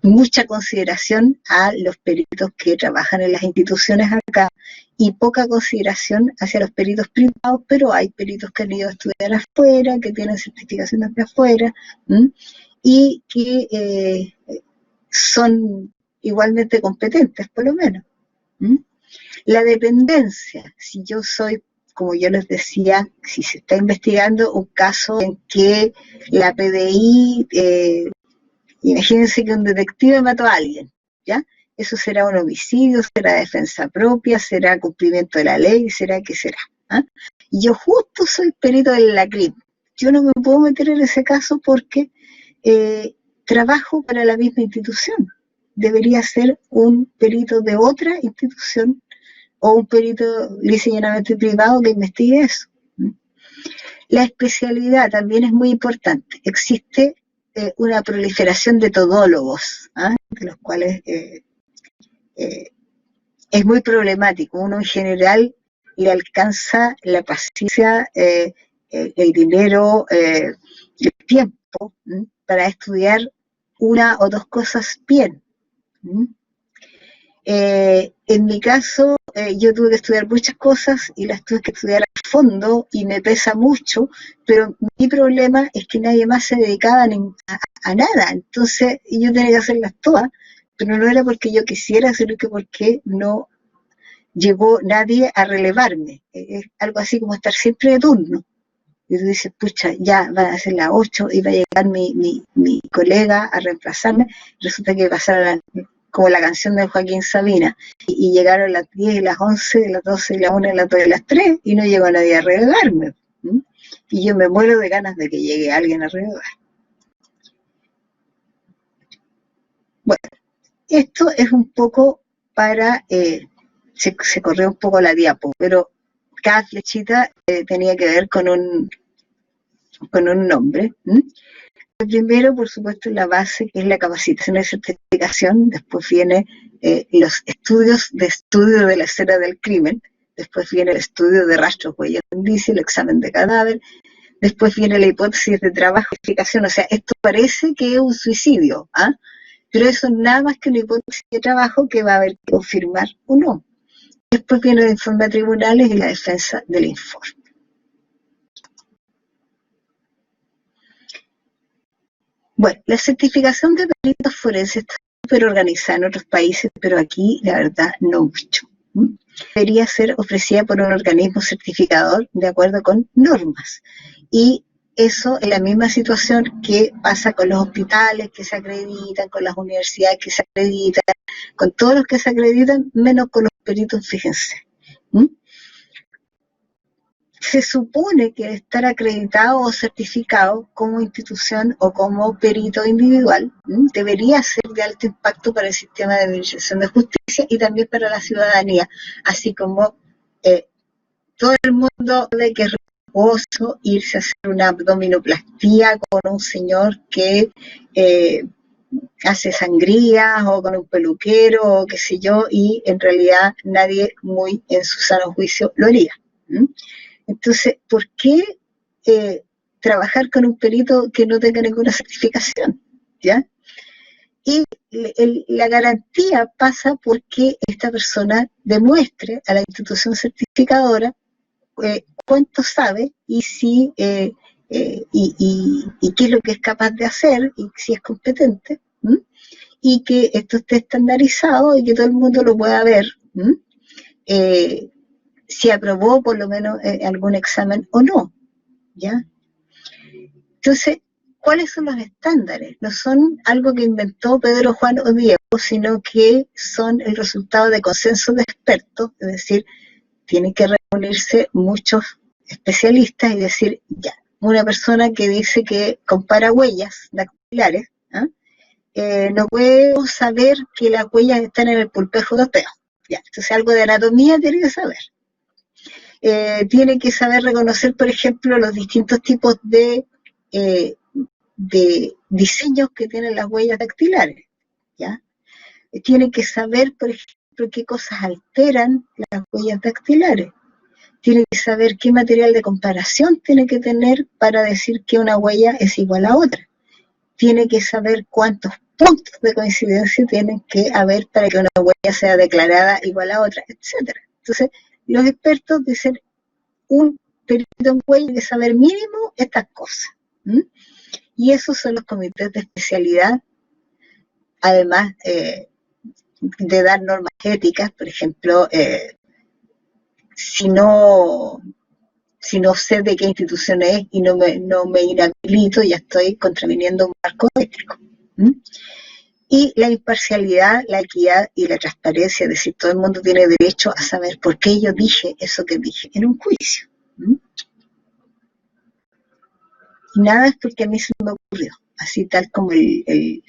mucha consideración a los peritos que trabajan en las instituciones acá y poca consideración hacia los peritos privados, pero hay peritos que han ido a estudiar afuera, que tienen certificaciones de afuera y que son igualmente competentes, por lo menos. La dependencia, si yo soy, como yo les decía, si se está investigando un caso en que la PDI imagínense que un detective mató a alguien, ¿ya? Eso será un homicidio, será defensa propia, será cumplimiento de la ley, será qué será. Y yo justo soy perito de la CRIM. Yo no me puedo meter en ese caso porque trabajo para la misma institución. Debería ser un perito de otra institución o un perito lisa y llanamente privado que investigue eso. La especialidad también es muy importante. Existe una proliferación de todólogos, de los cuales es muy problemático. Uno en general le alcanza la paciencia, el dinero, el tiempo para estudiar una o dos cosas bien. En mi caso, yo tuve que estudiar muchas cosas y las tuve que estudiar a fondo y me pesa mucho, pero mi problema es que nadie más se dedicaba a nada, entonces yo tenía que hacerlas todas, pero no era porque yo quisiera, sino que porque no llegó nadie a relevarme. Es algo así como estar siempre de turno. Y tú dices, pucha, ya van a ser las 8 y va a llegar mi colega a reemplazarme. Resulta que pasaron como la canción de Joaquín Sabina, y llegaron las 10 y las 11, las 12 y las 1 y las 2 y las 3, y no llegó nadie a relevarme. ¿Mm? Y yo me muero de ganas de que llegue alguien a relevar. Bueno, esto es un poco para, se corrió un poco la diapo, pero cada flechita tenía que ver con un nombre. Primero, por supuesto, la base, que es la capacitación y certificación. Después viene los estudios de estudio de la escena del crimen. Después viene el estudio de rastros, huellas, indicios, el examen de cadáver. Después viene la hipótesis de trabajo y explicación. O sea, esto parece que es un suicidio, ¿ah? Pero eso es nada más que una hipótesis de trabajo que va a haber que confirmar o no. Después viene el informe a tribunales y la defensa del informe. Bueno, la certificación de peritos forenses está súper organizada en otros países, pero aquí, la verdad, no mucho. Debería ser ofrecida por un organismo certificador de acuerdo con normas. Y eso es la misma situación que pasa con los hospitales que se acreditan, con las universidades que se acreditan, con todos los que se acreditan, menos con los peritos, fíjense. Se supone que estar acreditado o certificado como institución o como perito individual debería ser de alto impacto para el sistema de administración de justicia y también para la ciudadanía, así como todo el mundo de que es riesgoso irse a hacer una abdominoplastía con un señor que hace sangrías o con un peluquero o qué sé yo, y en realidad nadie muy en su sano juicio lo haría. Entonces, ¿por qué trabajar con un perito que no tenga ninguna certificación? ¿Ya? Y la garantía pasa porque esta persona demuestre a la institución certificadora cuánto sabe y si y qué es lo que es capaz de hacer y si es competente, y que esto esté estandarizado y que todo el mundo lo pueda ver, si aprobó por lo menos algún examen o no, ¿ya? Entonces, ¿cuáles son los estándares? No son algo que inventó Pedro, Juan o Diego, sino que son el resultado de consenso de expertos, es decir, tienen que reunirse muchos especialistas y decir, ya, una persona que dice que compara huellas dactilares, no puede saber que las huellas están en el pulpejo de peo. Ya, entonces algo de anatomía tiene que saber. Tiene que saber reconocer, por ejemplo, los distintos tipos de diseños que tienen las huellas dactilares, ¿ya? Tiene que saber, por ejemplo, qué cosas alteran las huellas dactilares. Tiene que saber qué material de comparación tiene que tener para decir que una huella es igual a otra. Tiene que saber cuántos puntos de coincidencia tienen que haber para que una huella sea declarada igual a otra, etc. Entonces, los expertos dicen, un perito en huella tiene que saber mínimo estas cosas. Y esos son los comités de especialidad, además de dar normas éticas, por ejemplo, si no sé de qué institución es y no me inhabilito, ya estoy contraviniendo un marco ético. Y la imparcialidad, la equidad y la transparencia, es decir, todo el mundo tiene derecho a saber por qué yo dije eso que dije en un juicio. Y nada es porque a mí se me ocurrió, así tal como el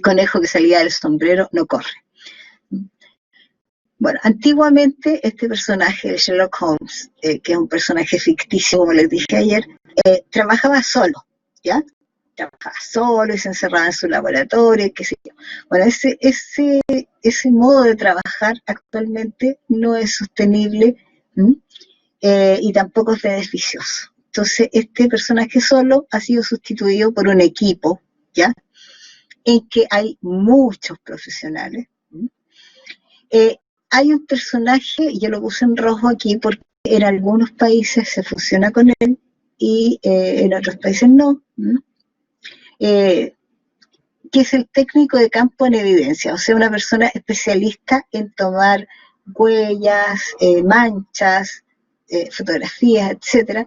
conejo que salía del sombrero no corre. Bueno, antiguamente este personaje de Sherlock Holmes, que es un personaje ficticio, como les dije ayer, trabajaba solo, ¿ya? Trabajaba solo y se encerraba en su laboratorio, qué sé yo. Bueno, ese modo de trabajar actualmente no es sostenible y tampoco es beneficioso. Entonces, este personaje solo ha sido sustituido por un equipo, ¿ya? En que hay muchos profesionales, Hay un personaje, yo lo puse en rojo aquí porque en algunos países se fusiona con él y en otros países no, que es el técnico de campo en evidencia, o sea, una persona especialista en tomar huellas, manchas, fotografías, etcétera,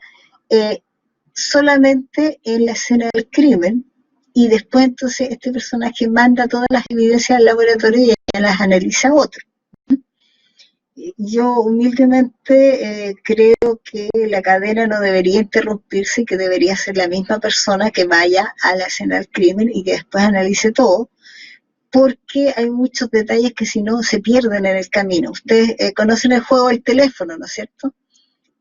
solamente en la escena del crimen, y después entonces este personaje manda todas las evidencias al laboratorio y ella las analiza otro. Yo humildemente creo que la cadena no debería interrumpirse y que debería ser la misma persona que vaya a la escena del crimen y que después analice todo, porque hay muchos detalles que si no se pierden en el camino. Ustedes conocen el juego del teléfono, ¿no es cierto?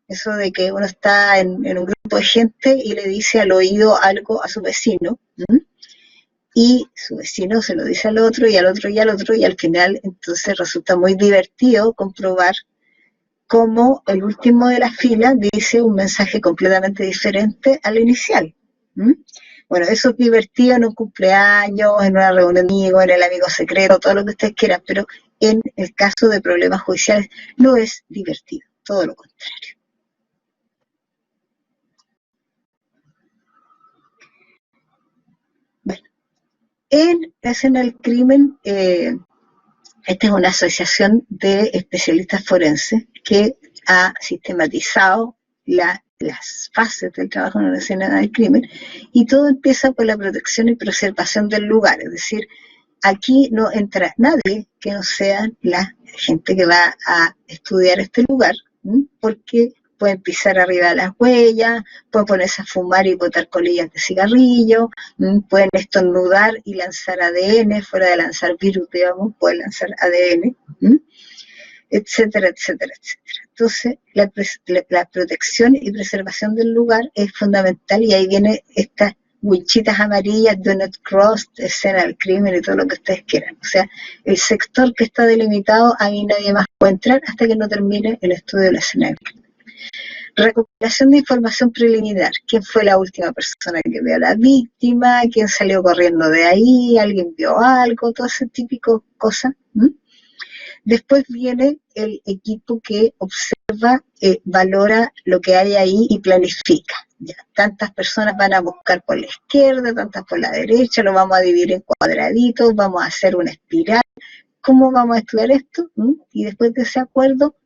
Eso de que uno está en un grupo de gente y le dice al oído algo a su vecino, y su vecino se lo dice al otro y al otro y al otro, y al final entonces resulta muy divertido comprobar cómo el último de la fila dice un mensaje completamente diferente al inicial. Bueno, eso es divertido en un cumpleaños, en una reunión de amigos, en el amigo secreto, todo lo que ustedes quieran, pero en el caso de problemas judiciales no es divertido, todo lo contrario. Bueno, en la escena del crimen, esta es una asociación de especialistas forenses que ha sistematizado las fases del trabajo en una escena del crimen, y todo empieza por la protección y preservación del lugar, es decir, aquí no entra nadie que no sea la gente que va a estudiar este lugar, porque pueden pisar arriba de las huellas, pueden ponerse a fumar y botar colillas de cigarrillo, pueden estornudar y lanzar ADN, fuera de lanzar virus, digamos, pueden lanzar ADN, etcétera, etcétera, etcétera. Entonces, la protección y preservación del lugar es fundamental, y ahí viene estas winchitas amarillas, do not cross, escena del crimen y todo lo que ustedes quieran. O sea, el sector que está delimitado, ahí nadie más puede entrar hasta que no termine el estudio de la escena del crimen. Recopilación de información preliminar. ¿Quién fue la última persona que vio a la víctima? ¿Quién salió corriendo de ahí? ¿Alguien vio algo? Todo ese típico cosa. Después viene el equipo que observa, valora lo que hay ahí y planifica. Ya, tantas personas van a buscar por la izquierda, tantas por la derecha, lo vamos a dividir en cuadraditos, vamos a hacer una espiral. ¿Cómo vamos a estudiar esto? Y después de ese acuerdo,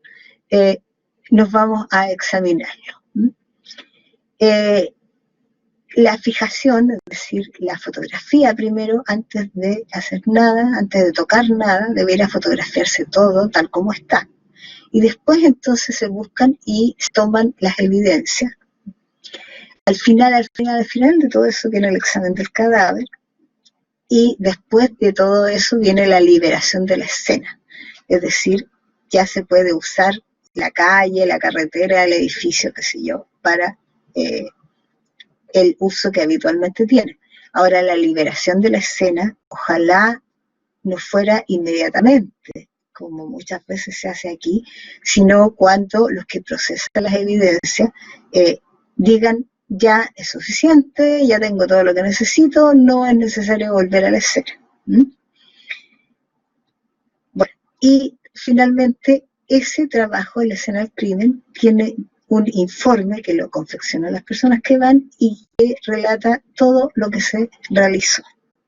nos vamos a examinarlo. La fijación, es decir, la fotografía primero, antes de hacer nada, antes de tocar nada, debería fotografiarse todo tal como está. Y después entonces se buscan y toman las evidencias. Al final de todo eso viene el examen del cadáver, y después de todo eso viene la liberación de la escena. Es decir, ya se puede usar la calle, la carretera, el edificio, qué sé yo, para el uso que habitualmente tiene. Ahora, la liberación de la escena, ojalá no fuera inmediatamente, como muchas veces se hace aquí, sino cuando los que procesan las evidencias digan, ya es suficiente, ya tengo todo lo que necesito, no es necesario volver a la escena. Bueno, y finalmente ese trabajo en la escena del crimen tiene un informe que lo confeccionan las personas que van y que relata todo lo que se realizó.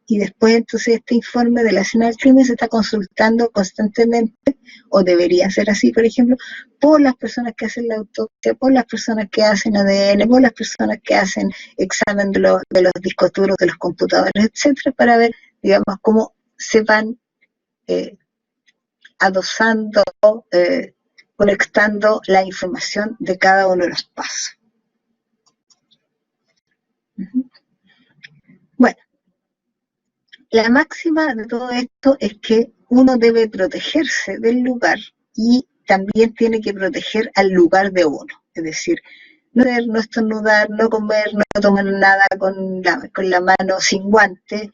Y después entonces este informe de la escena del crimen se está consultando constantemente, o debería ser así, por ejemplo, por las personas que hacen la autopsia, por las personas que hacen ADN, por las personas que hacen examen de los discos duros de los computadores, etcétera, para ver, digamos, cómo se van adosando, conectando la información de cada uno de los pasos. Bueno, la máxima de todo esto es que uno debe protegerse del lugar y también tiene que proteger al lugar de uno. Es decir, no estornudar, no comer, no tomar nada con la mano sin guante,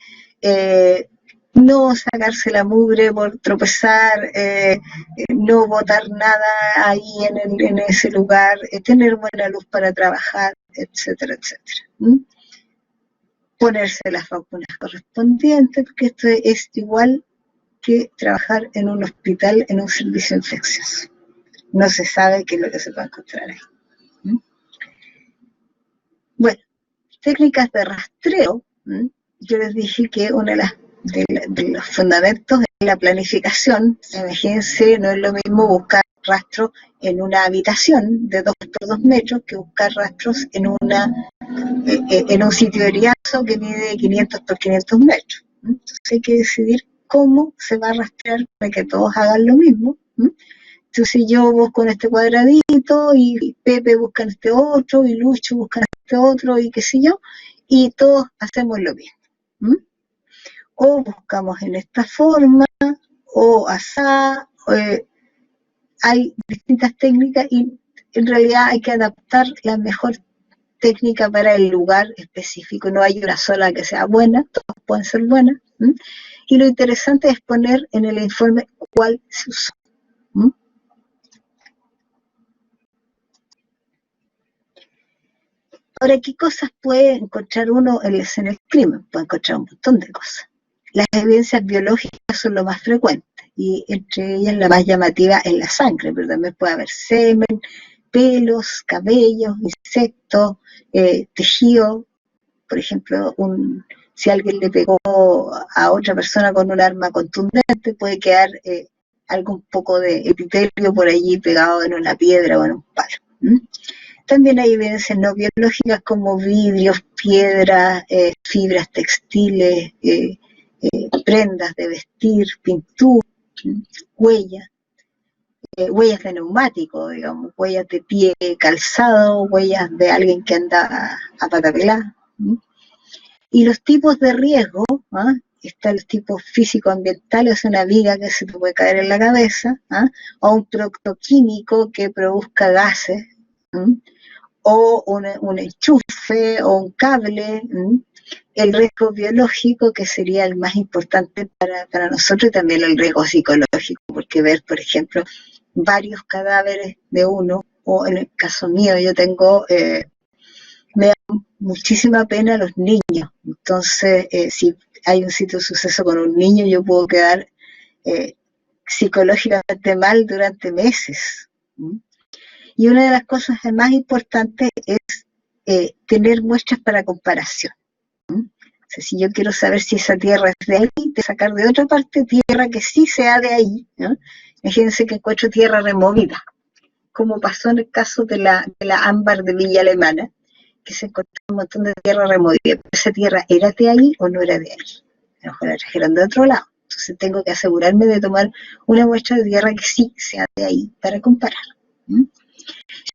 no sacarse la mugre por tropezar, no botar nada ahí en ese lugar, tener buena luz para trabajar, etcétera, etcétera. Ponerse las vacunas correspondientes, porque esto es igual que trabajar en un hospital, en un servicio infeccioso. No se sabe qué es lo que se puede encontrar ahí. Bueno, técnicas de rastreo. Yo les dije que uno de los fundamentos es la planificación. Imagínense, no es lo mismo buscar rastros en una habitación de 2 por 2 metros que buscar rastros en un sitio de Riazo que mide 500 por 500 metros. Entonces hay que decidir cómo se va a rastrear para que todos hagan lo mismo. Entonces yo busco en este cuadradito y Pepe busca en este otro y Lucho busca en este otro y qué sé yo, y todos hacemos lo mismo. O buscamos en esta forma, o asá, hay distintas técnicas y en realidad hay que adaptar la mejor técnica para el lugar específico. No hay una sola que sea buena, todas pueden ser buenas. Y lo interesante es poner en el informe cuál se usó. Ahora, ¿qué cosas puede encontrar uno en la escena del crimen? Puede encontrar un montón de cosas. Las evidencias biológicas son lo más frecuente y entre ellas la más llamativa es la sangre, pero también puede haber semen, pelos, cabellos, insectos, tejido. Por ejemplo, si alguien le pegó a otra persona con un arma contundente, puede quedar algún poco de epitelio por allí pegado en una piedra o en un palo. También hay evidencias no biológicas como vidrios, piedras, fibras textiles, prendas de vestir, pintura, huellas de neumático, digamos, huellas de pie calzado, huellas de alguien que anda a pata pelada. Y los tipos de riesgo, está el tipo físico-ambiental, es una viga que se te puede caer en la cabeza, o un producto químico que produzca gases, o un enchufe o un cable. El riesgo biológico, que sería el más importante para nosotros, y también el riesgo psicológico, porque ver, por ejemplo, varios cadáveres de uno, o en el caso mío, yo tengo, me da muchísima pena a los niños. Entonces, si hay un sitio de suceso con un niño, yo puedo quedar psicológicamente mal durante meses. Y una de las cosas más importantes es tener muestras para comparación. O sea, si yo quiero saber si esa tierra es de ahí, de sacar de otra parte tierra que sí sea de ahí, ¿no? Imagínense que encuentro tierra removida, como pasó en el caso de la ámbar de Villa Alemana, que se encontró un montón de tierra removida. Pero ¿esa tierra era de ahí o no era de ahí? A lo mejor la trajeron de otro lado. Entonces tengo que asegurarme de tomar una muestra de tierra que sí sea de ahí para comparar.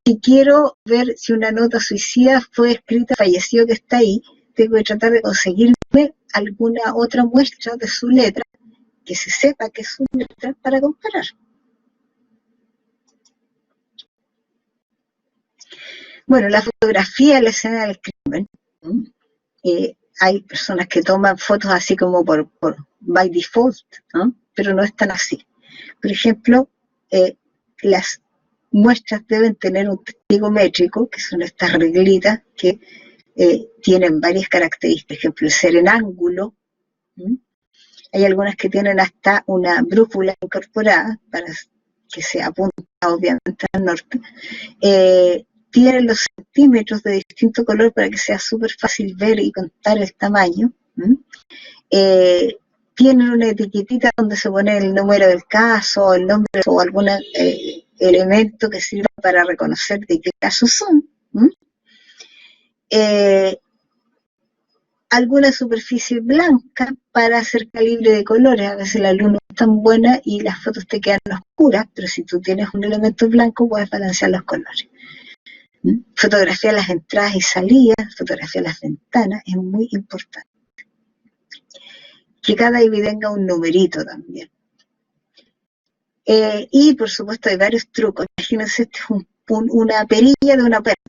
Si quiero ver si una nota suicida fue escrita, fallecido que está ahí, tengo que tratar de conseguirme alguna otra muestra de su letra, que se sepa que es su letra, para comparar. Bueno, la fotografía de la escena del crimen. Hay personas que toman fotos así como por by default, ¿no? Pero no es tan así. Por ejemplo, las muestras deben tener un testigo métrico, que son estas reglitas que tienen varias características. Por ejemplo, el ser en ángulo. Hay algunas que tienen hasta una brújula incorporada para que se apunta obviamente al norte. Tienen los centímetros de distinto color para que sea súper fácil ver y contar el tamaño. Tienen una etiquetita donde se pone el número del caso, el nombre o algún elemento que sirva para reconocer de qué casos son. Alguna superficie blanca para hacer calibre de colores. A veces la luz no es tan buena y las fotos te quedan oscuras, pero si tú tienes un elemento blanco puedes balancear los colores. Fotografía las entradas y salidas, fotografía las ventanas, es muy importante. Que cada ID tenga un numerito también. Y por supuesto hay varios trucos. Imagínense, este es una perilla de una puerta.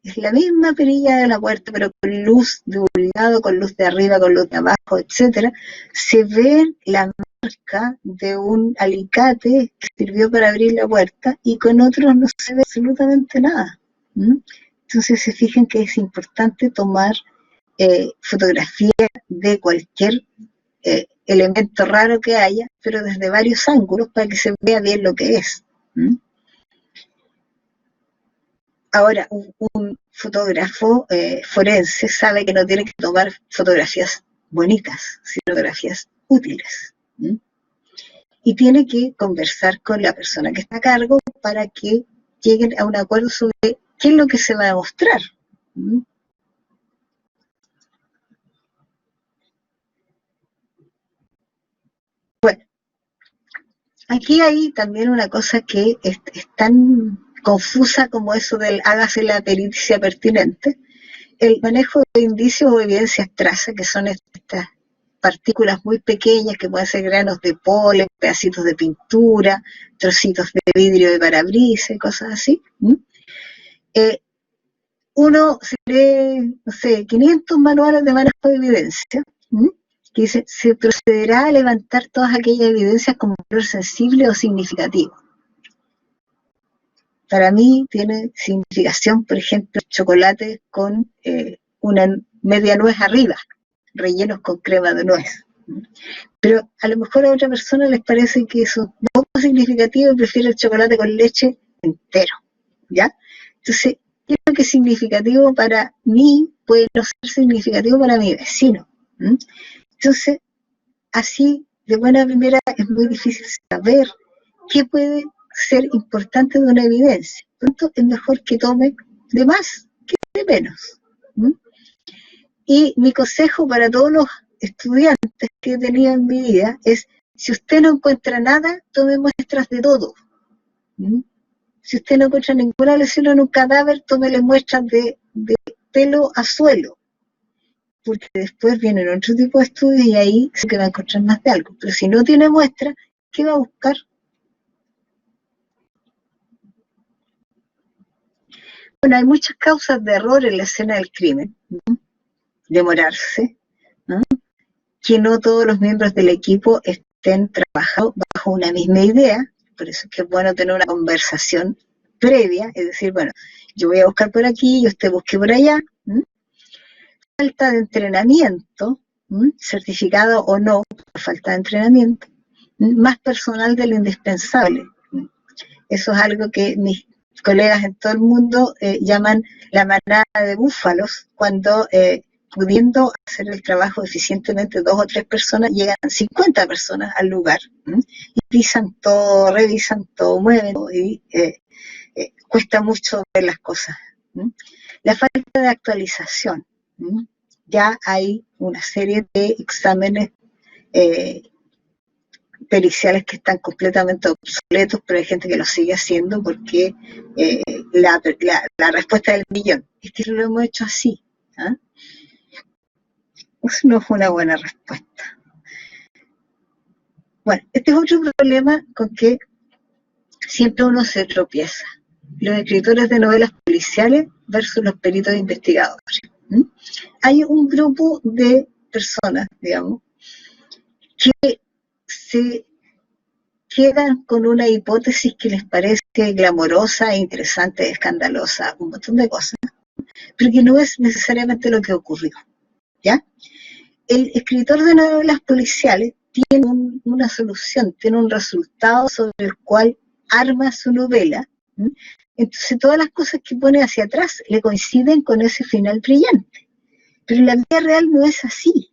Es la misma perilla de la puerta, pero con luz de un lado, con luz de arriba, con luz de abajo, etcétera. Se ve la marca de un alicate que sirvió para abrir la puerta y con otros no se ve absolutamente nada. Entonces se fijan que es importante tomar fotografía de cualquier elemento raro que haya, pero desde varios ángulos para que se vea bien lo que es. Ahora, un fotógrafo forense sabe que no tiene que tomar fotografías bonitas, sino fotografías útiles. Y tiene que conversar con la persona que está a cargo para que lleguen a un acuerdo sobre qué es lo que se va a mostrar. Bueno, aquí hay también una cosa que es tan confusa como eso del hágase la pericia pertinente. El manejo de indicios o evidencias traza, que son estas partículas muy pequeñas que pueden ser granos de polen, pedacitos de pintura, trocitos de vidrio de parabrisas, cosas así. Uno se lee, no sé, 500 manuales de manejo de evidencia, que dice, se procederá a levantar todas aquellas evidencias como valor sensible o significativo. Para mí tiene significación, por ejemplo, chocolate con una media nuez arriba, rellenos con crema de nuez. Pero a lo mejor a otra persona les parece que eso es poco significativo y prefiere el chocolate con leche entero, ¿ya? Entonces, ¿qué es lo que es significativo para mí puede no ser significativo para mi vecino? Entonces, así, de buena primera, es muy difícil saber qué puede ser importante de una evidencia. Por tanto, es mejor que tome de más que de menos. Y mi consejo para todos los estudiantes que he tenido en mi vida es, si usted no encuentra nada, tome muestras de todo. Si usted no encuentra ninguna lesión en un cadáver, tómele muestras de pelo a suelo, porque después vienen otro tipo de estudios y ahí sí que va a encontrar más de algo. Pero si no tiene muestra, ¿qué va a buscar? Bueno, hay muchas causas de error en la escena del crimen. Demorarse, que no todos los miembros del equipo estén trabajando bajo una misma idea, por eso es que es bueno tener una conversación previa, es decir, bueno, yo voy a buscar por aquí, y usted busque por allá. Falta de entrenamiento, certificado o no, falta de entrenamiento, más personal de lo indispensable. Eso es algo que mis colegas en todo el mundo llaman la manada de búfalos, cuando pudiendo hacer el trabajo eficientemente 2 o 3 personas, llegan 50 personas al lugar, y pisan todo, revisan todo, mueven todo, y cuesta mucho ver las cosas. La falta de actualización. Ya hay una serie de exámenes periciales que están completamente obsoletos, pero hay gente que lo sigue haciendo porque la respuesta del millón es que lo hemos hecho así. Eso no es una buena respuesta. Bueno, este es otro problema con que siempre uno se tropieza. Los escritores de novelas policiales versus los peritos investigadores. Hay un grupo de personas, digamos, que se quedan con una hipótesis que les parece glamorosa, interesante, escandalosa, un montón de cosas, pero que no es necesariamente lo que ocurrió, ¿ya? El escritor de novelas policiales tiene una solución, tiene un resultado sobre el cual arma su novela, entonces todas las cosas que pone hacia atrás le coinciden con ese final brillante. Pero en la vida real no es así.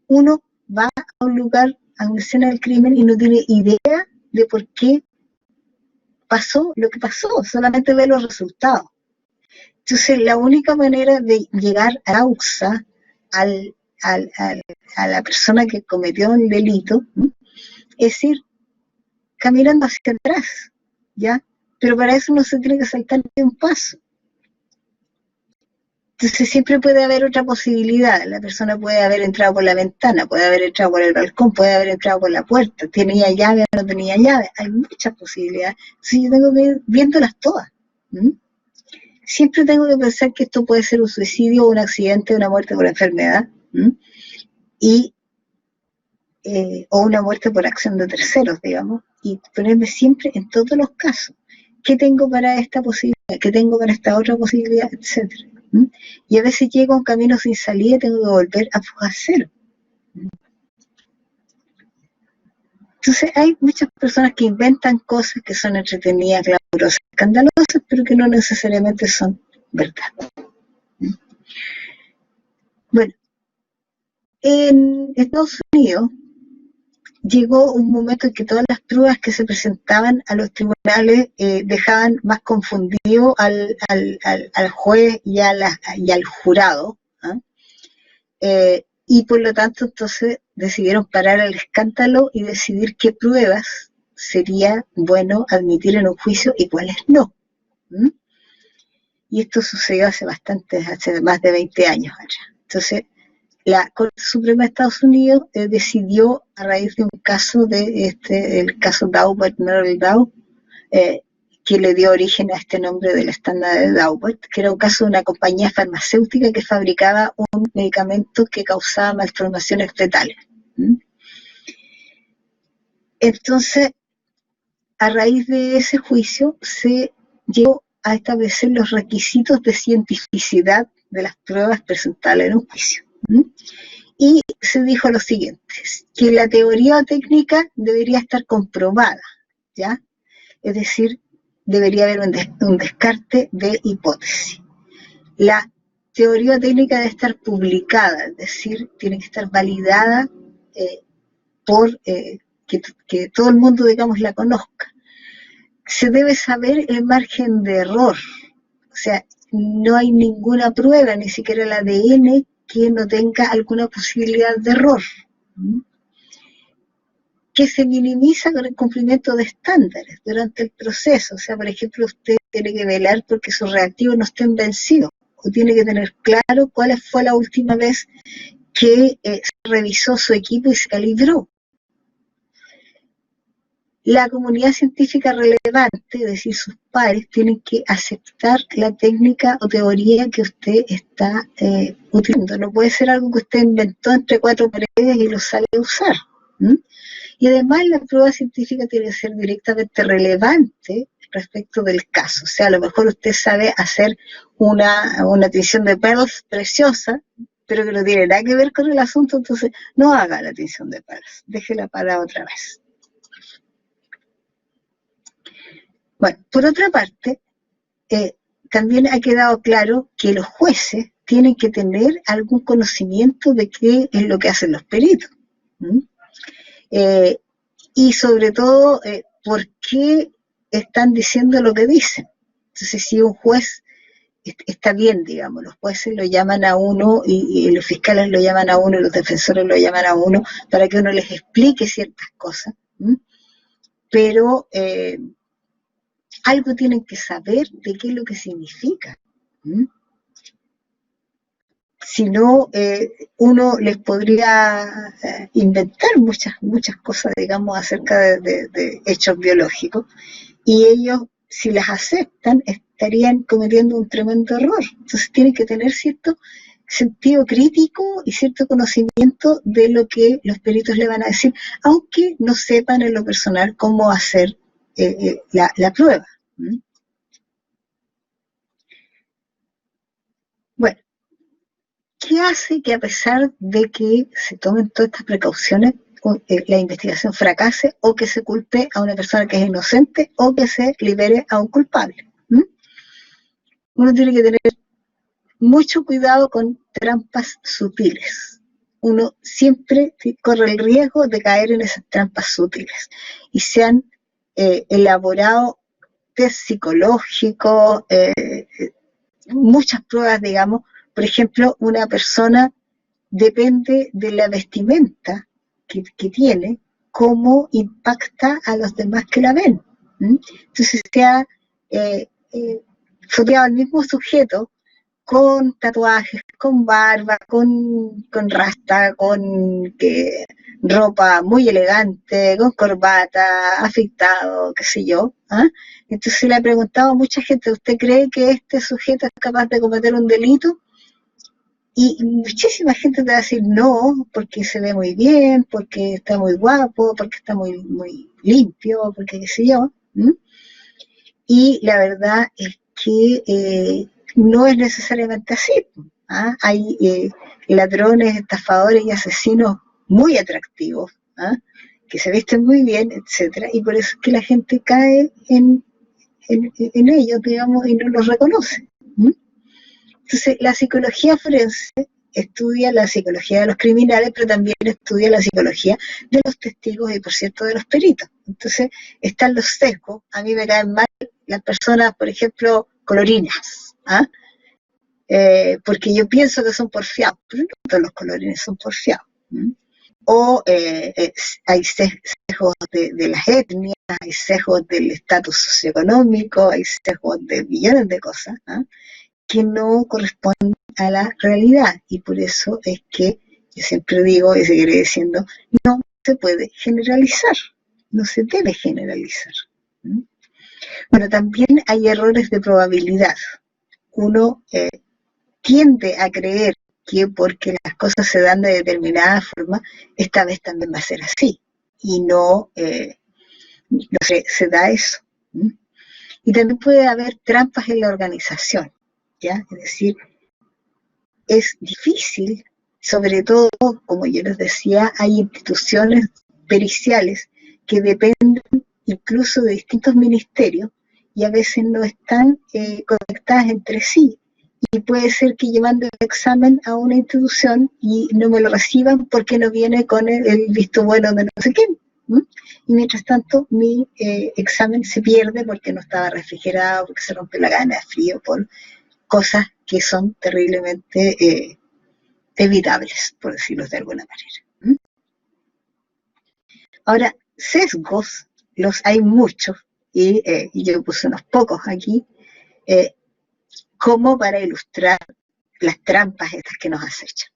Uno va a un lugar, a una escena del crimen y no tiene idea de por qué pasó lo que pasó, solamente ve los resultados. Entonces la única manera de llegar a la causa, a la persona que cometió el delito, es ir caminando hacia atrás, ¿ya? Pero para eso no se tiene que saltar ni un paso. Entonces siempre puede haber otra posibilidad. La persona puede haber entrado por la ventana, puede haber entrado por el balcón, puede haber entrado por la puerta, tenía llave o no tenía llave. Hay muchas posibilidades. Entonces yo tengo que ir viéndolas todas. Siempre tengo que pensar que esto puede ser un suicidio, un accidente, una muerte por enfermedad, o una muerte por acción de terceros, digamos, y ponerme siempre en todos los casos. ¿Qué tengo para esta posibilidad? ¿Qué tengo para esta otra posibilidad? Etcétera. Y a veces llego a un camino sin salida y tengo que volver a foja cero. Entonces hay muchas personas que inventan cosas que son entretenidas, glamurosas, escandalosas, pero que no necesariamente son verdad. Bueno, en Estados Unidos llegó un momento en que todas las pruebas que se presentaban a los tribunales dejaban más confundido al juez y al jurado, y por lo tanto entonces decidieron parar el escándalo y decidir qué pruebas sería bueno admitir en un juicio y cuáles no. Y esto sucedió hace más de 20 años atrás. Entonces, la Corte Suprema de Estados Unidos decidió, a raíz de un caso el caso Daubert, Merrill Dow, que le dio origen a este nombre del estándar de Daubert, que era un caso de una compañía farmacéutica que fabricaba un medicamento que causaba malformaciones fetales. Entonces, a raíz de ese juicio, se llegó a establecer los requisitos de cientificidad de las pruebas presentables en un juicio. Y se dijo lo siguiente, que la teoría técnica debería estar comprobada, ¿ya? Es decir, debería haber un descarte de hipótesis. La teoría técnica debe estar publicada, es decir, tiene que estar validada por que todo el mundo, digamos, la conozca. Se debe saber el margen de error, o sea, no hay ninguna prueba, ni siquiera el ADN, que no tenga alguna posibilidad de error, que se minimiza con el cumplimiento de estándares durante el proceso. O sea, por ejemplo, usted tiene que velar porque sus reactivos no estén vencidos, o tiene que tener claro cuál fue la última vez que se revisó su equipo y se calibró. La comunidad científica relevante, es decir, sus pares, tienen que aceptar la técnica o teoría que usted está utilizando. No puede ser algo que usted inventó entre cuatro paredes y lo sabe usar. Y además la prueba científica tiene que ser directamente relevante respecto del caso. O sea, a lo mejor usted sabe hacer una tinción de perlas preciosa, pero que no tiene nada que ver con el asunto, entonces no haga la tinción de perlas, déjela para otra vez. Bueno, por otra parte, también ha quedado claro que los jueces tienen que tener algún conocimiento de qué es lo que hacen los peritos. Y sobre todo, por qué están diciendo lo que dicen. Entonces, si un juez está bien, digamos, los jueces lo llaman a uno y los fiscales lo llaman a uno y los defensores lo llaman a uno para que uno les explique ciertas cosas, pero algo tienen que saber de qué es lo que significa. Si no, uno les podría inventar muchas cosas, digamos, acerca de hechos biológicos, y ellos, si las aceptan, estarían cometiendo un tremendo error. Entonces tienen que tener cierto sentido crítico y cierto conocimiento de lo que los peritos le van a decir, aunque no sepan en lo personal cómo hacer la prueba. Bueno, ¿qué hace que a pesar de que se tomen todas estas precauciones, la investigación fracase o que se culpe a una persona que es inocente o que se libere a un culpable? Uno tiene que tener mucho cuidado con trampas sutiles. Uno siempre corre el riesgo de caer en esas trampas sutiles. Y se han elaborado test psicológicos, muchas pruebas, digamos. Por ejemplo, una persona depende de la vestimenta que tiene, cómo impacta a los demás que la ven. Entonces se ha foteado al mismo sujeto con tatuajes, con barba, con rasta, con ropa muy elegante, con corbata, afeitado, qué sé yo. Entonces le ha preguntado a mucha gente, ¿usted cree que este sujeto es capaz de cometer un delito? Y muchísima gente te va a decir no, porque se ve muy bien, porque está muy guapo, porque está muy, muy limpio, porque qué sé yo. Y la verdad es que no es necesariamente así. Hay ladrones, estafadores y asesinos muy atractivos, que se visten muy bien, etcétera, y por eso es que la gente cae en ellos, digamos, y no los reconoce. ¿Mm? Entonces, la psicología forense estudia la psicología de los criminales, pero también estudia la psicología de los testigos y, por cierto, de los peritos. Entonces, están los sesgos. A mí me caen mal las personas, por ejemplo, colorinas, ¿ah? Porque yo pienso que son porfiados, pero no todos los colorines son porfiados. ¿Mm? O hay sesgos de las etnias, hay sesgos del estatus socioeconómico, hay sesgos de millones de cosas, ¿ah? Que no corresponden a la realidad, y por eso es que yo siempre digo y seguiré diciendo, no se puede generalizar, no se debe generalizar. ¿Mm? Bueno, también hay errores de probabilidad. Uno tiende a creer que porque las cosas se dan de determinada forma, esta vez también va a ser así, y no se da eso. ¿Mm? Y también puede haber trampas en la organización, ¿ya? Es decir, es difícil, sobre todo, como yo les decía, hay instituciones periciales que dependen incluso de distintos ministerios y a veces no están conectadas entre sí. Y puede ser que llevando el examen a una institución y no me lo reciban porque no viene con el visto bueno de no sé quién. ¿Mm? Y mientras tanto mi examen se pierde porque no estaba refrigerado, porque se rompe la gana de frío, por cosas que son terriblemente evitables, por decirlo de alguna manera. ¿Mm? Ahora, sesgos, los hay muchos, y yo puse unos pocos aquí, como para ilustrar las trampas estas que nos acechan.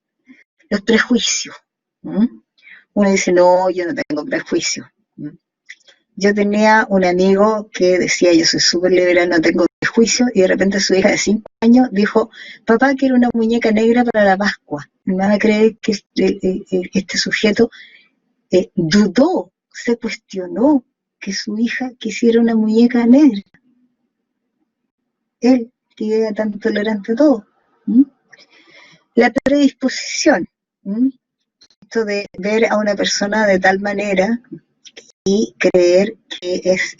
Los prejuicios. ¿Mm? Uno dice, no, yo no tengo prejuicios. ¿Mm? Yo tenía un amigo que decía, yo soy súper liberal, no tengo prejuicio, y de repente su hija de 5 años dijo, papá, quiero una muñeca negra para la Pascua. Me van a creer que este sujeto dudó, se cuestionó que su hija quisiera una muñeca negra. Él, que era tan tolerante a todo. ¿Mm? La predisposición. ¿Mm? Esto de ver a una persona de tal manera y creer que es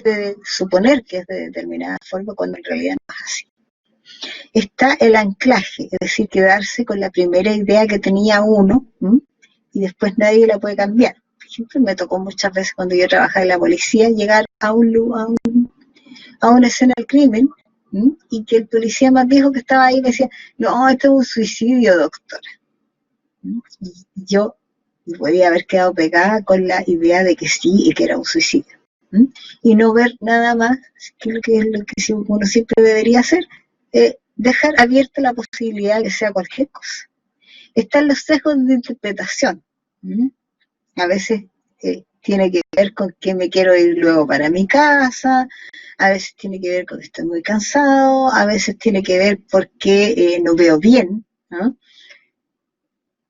de suponer que es de determinada forma cuando en realidad no es así. Está el anclaje, es decir, quedarse con la primera idea que tenía uno, ¿m? Y después nadie la puede cambiar. Por ejemplo, me tocó muchas veces cuando yo trabajaba en la policía llegar a una escena del crimen, ¿m? Y que el policía más viejo que estaba ahí me decía, no, esto es un suicidio, doctora. ¿M? Y yo podía haber quedado pegada con la idea de que sí y que era un suicidio. ¿Mm? Y no ver nada más que lo que uno siempre debería hacer, dejar abierta la posibilidad de que sea cualquier cosa. Están los sesgos de interpretación. ¿Mm? A veces tiene que ver con que me quiero ir luego para mi casa, a veces tiene que ver con que estoy muy cansado, a veces tiene que ver porque no veo bien, ¿no?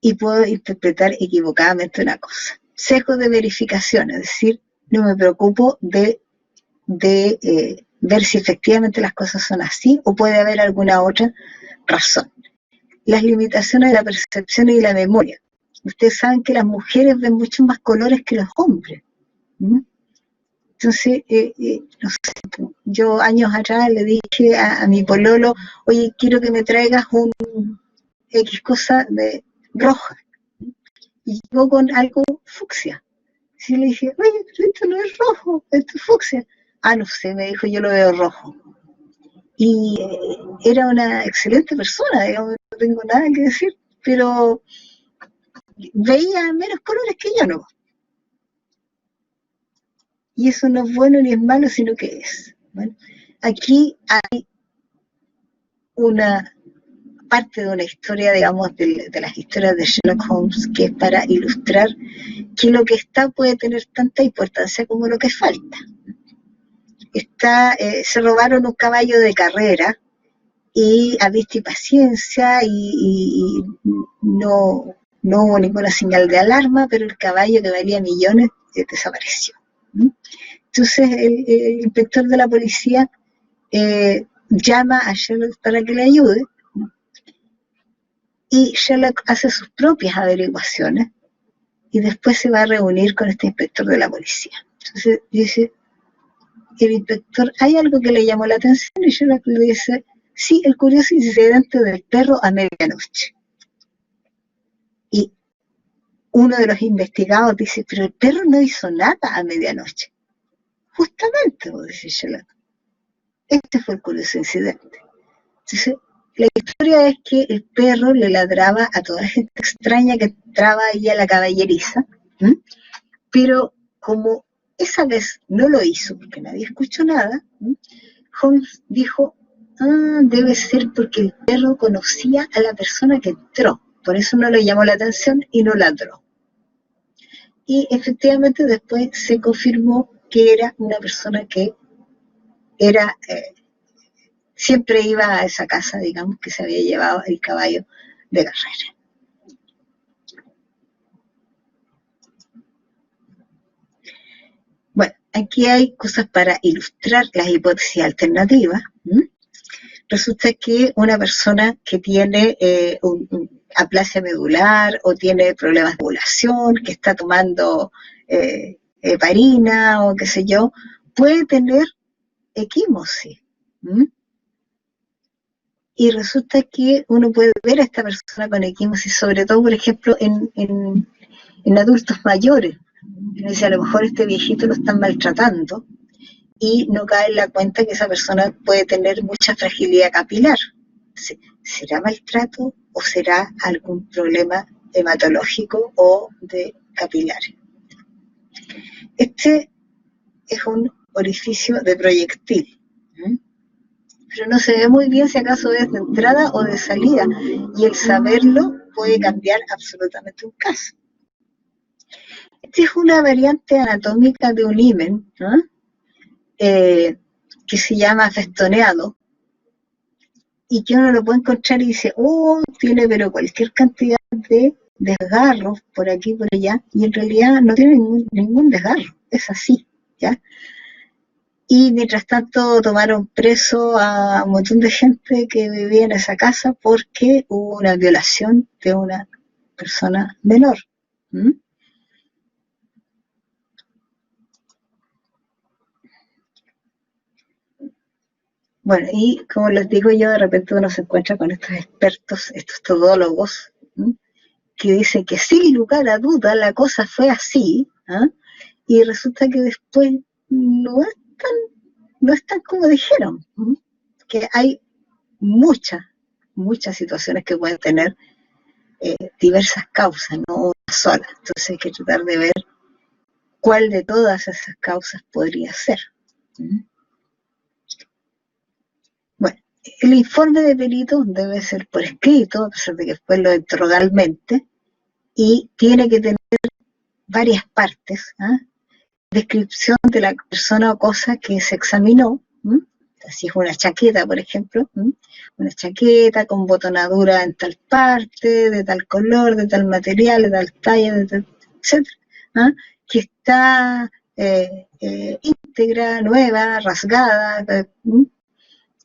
Y puedo interpretar equivocadamente una cosa. Sesgo de verificación, es decir, no me preocupo de ver si efectivamente las cosas son así o puede haber alguna otra razón. Las limitaciones de la percepción y de la memoria. Ustedes saben que las mujeres ven muchos más colores que los hombres. ¿Mm? Entonces, no sé, yo años atrás le dije a mi pololo, oye, quiero que me traigas un X cosa de roja. Y llegó con algo fucsia. Y le dije, oye, pero esto no es rojo, esto es fucsia. Ah, no sé, me dijo, yo lo veo rojo. Y era una excelente persona, digamos, no tengo nada que decir, pero veía menos colores que yo, ¿no? Y eso no es bueno ni es malo, sino que es. Bueno, aquí hay una parte de una historia, digamos, de las historias de Sherlock Holmes, que es para ilustrar que lo que está puede tener tanta importancia como lo que falta. Se robaron un caballo de carrera y a vista y paciencia y no hubo ninguna señal de alarma, pero el caballo que valía millones desapareció. Entonces el inspector de la policía llama a Sherlock para que le ayude y Sherlock hace sus propias averiguaciones y después se va a reunir con este inspector de la policía. Entonces dice el inspector, ¿hay algo que le llamó la atención? Y Sherlock le dice, sí, el curioso incidente del perro a medianoche. Y uno de los investigados dice, pero el perro no hizo nada a medianoche. Justamente, dice Sherlock, este fue el curioso incidente. Entonces, la historia es que el perro le ladraba a toda la gente extraña que entraba ahí a la caballeriza, ¿m? Pero como esa vez no lo hizo porque nadie escuchó nada, ¿m? Holmes dijo, debe ser porque el perro conocía a la persona que entró, por eso no le llamó la atención y no ladró. Y efectivamente después se confirmó que era una persona que era... siempre iba a esa casa, digamos, que se había llevado el caballo de carrera. Bueno, aquí hay cosas para ilustrar las hipótesis alternativas. Resulta que una persona que tiene aplasia medular o tiene problemas de ovulación, que está tomando heparina o qué sé yo, puede tener equimosis. Y resulta que uno puede ver a esta persona con equimosis, sobre todo, por ejemplo, en adultos mayores. Dice, a lo mejor este viejito lo están maltratando y no cae en la cuenta que esa persona puede tener mucha fragilidad capilar. ¿Será maltrato o será algún problema hematológico o de capilares? Este es un orificio de proyectil. Pero no se ve muy bien si acaso es de entrada o de salida, y el saberlo puede cambiar absolutamente un caso. Esta es una variante anatómica de un himen, ¿no? Que se llama festoneado, y que uno lo puede encontrar y dice, tiene pero cualquier cantidad de desgarros por aquí y por allá, y en realidad no tiene ningún desgarro, es así, ¿ya? Y mientras tanto tomaron preso a un montón de gente que vivía en esa casa porque hubo una violación de una persona menor. Bueno, y como les digo yo, de repente uno se encuentra con estos expertos, estos todólogos, que dicen que sin lugar a duda la cosa fue así, y resulta que después no es tan como dijeron, que hay muchas situaciones que pueden tener diversas causas, no una sola. Entonces hay que tratar de ver cuál de todas esas causas podría ser. Bueno, el informe de perito debe ser por escrito, a pesar de que después lo interrogalmente, y tiene que tener varias partes, descripción de la persona o cosa que se examinó, si es una chaqueta, por ejemplo, una chaqueta con botonadura en tal parte, de tal color, de tal material, de tal talla, de tal, etcétera, que está íntegra, nueva, rasgada,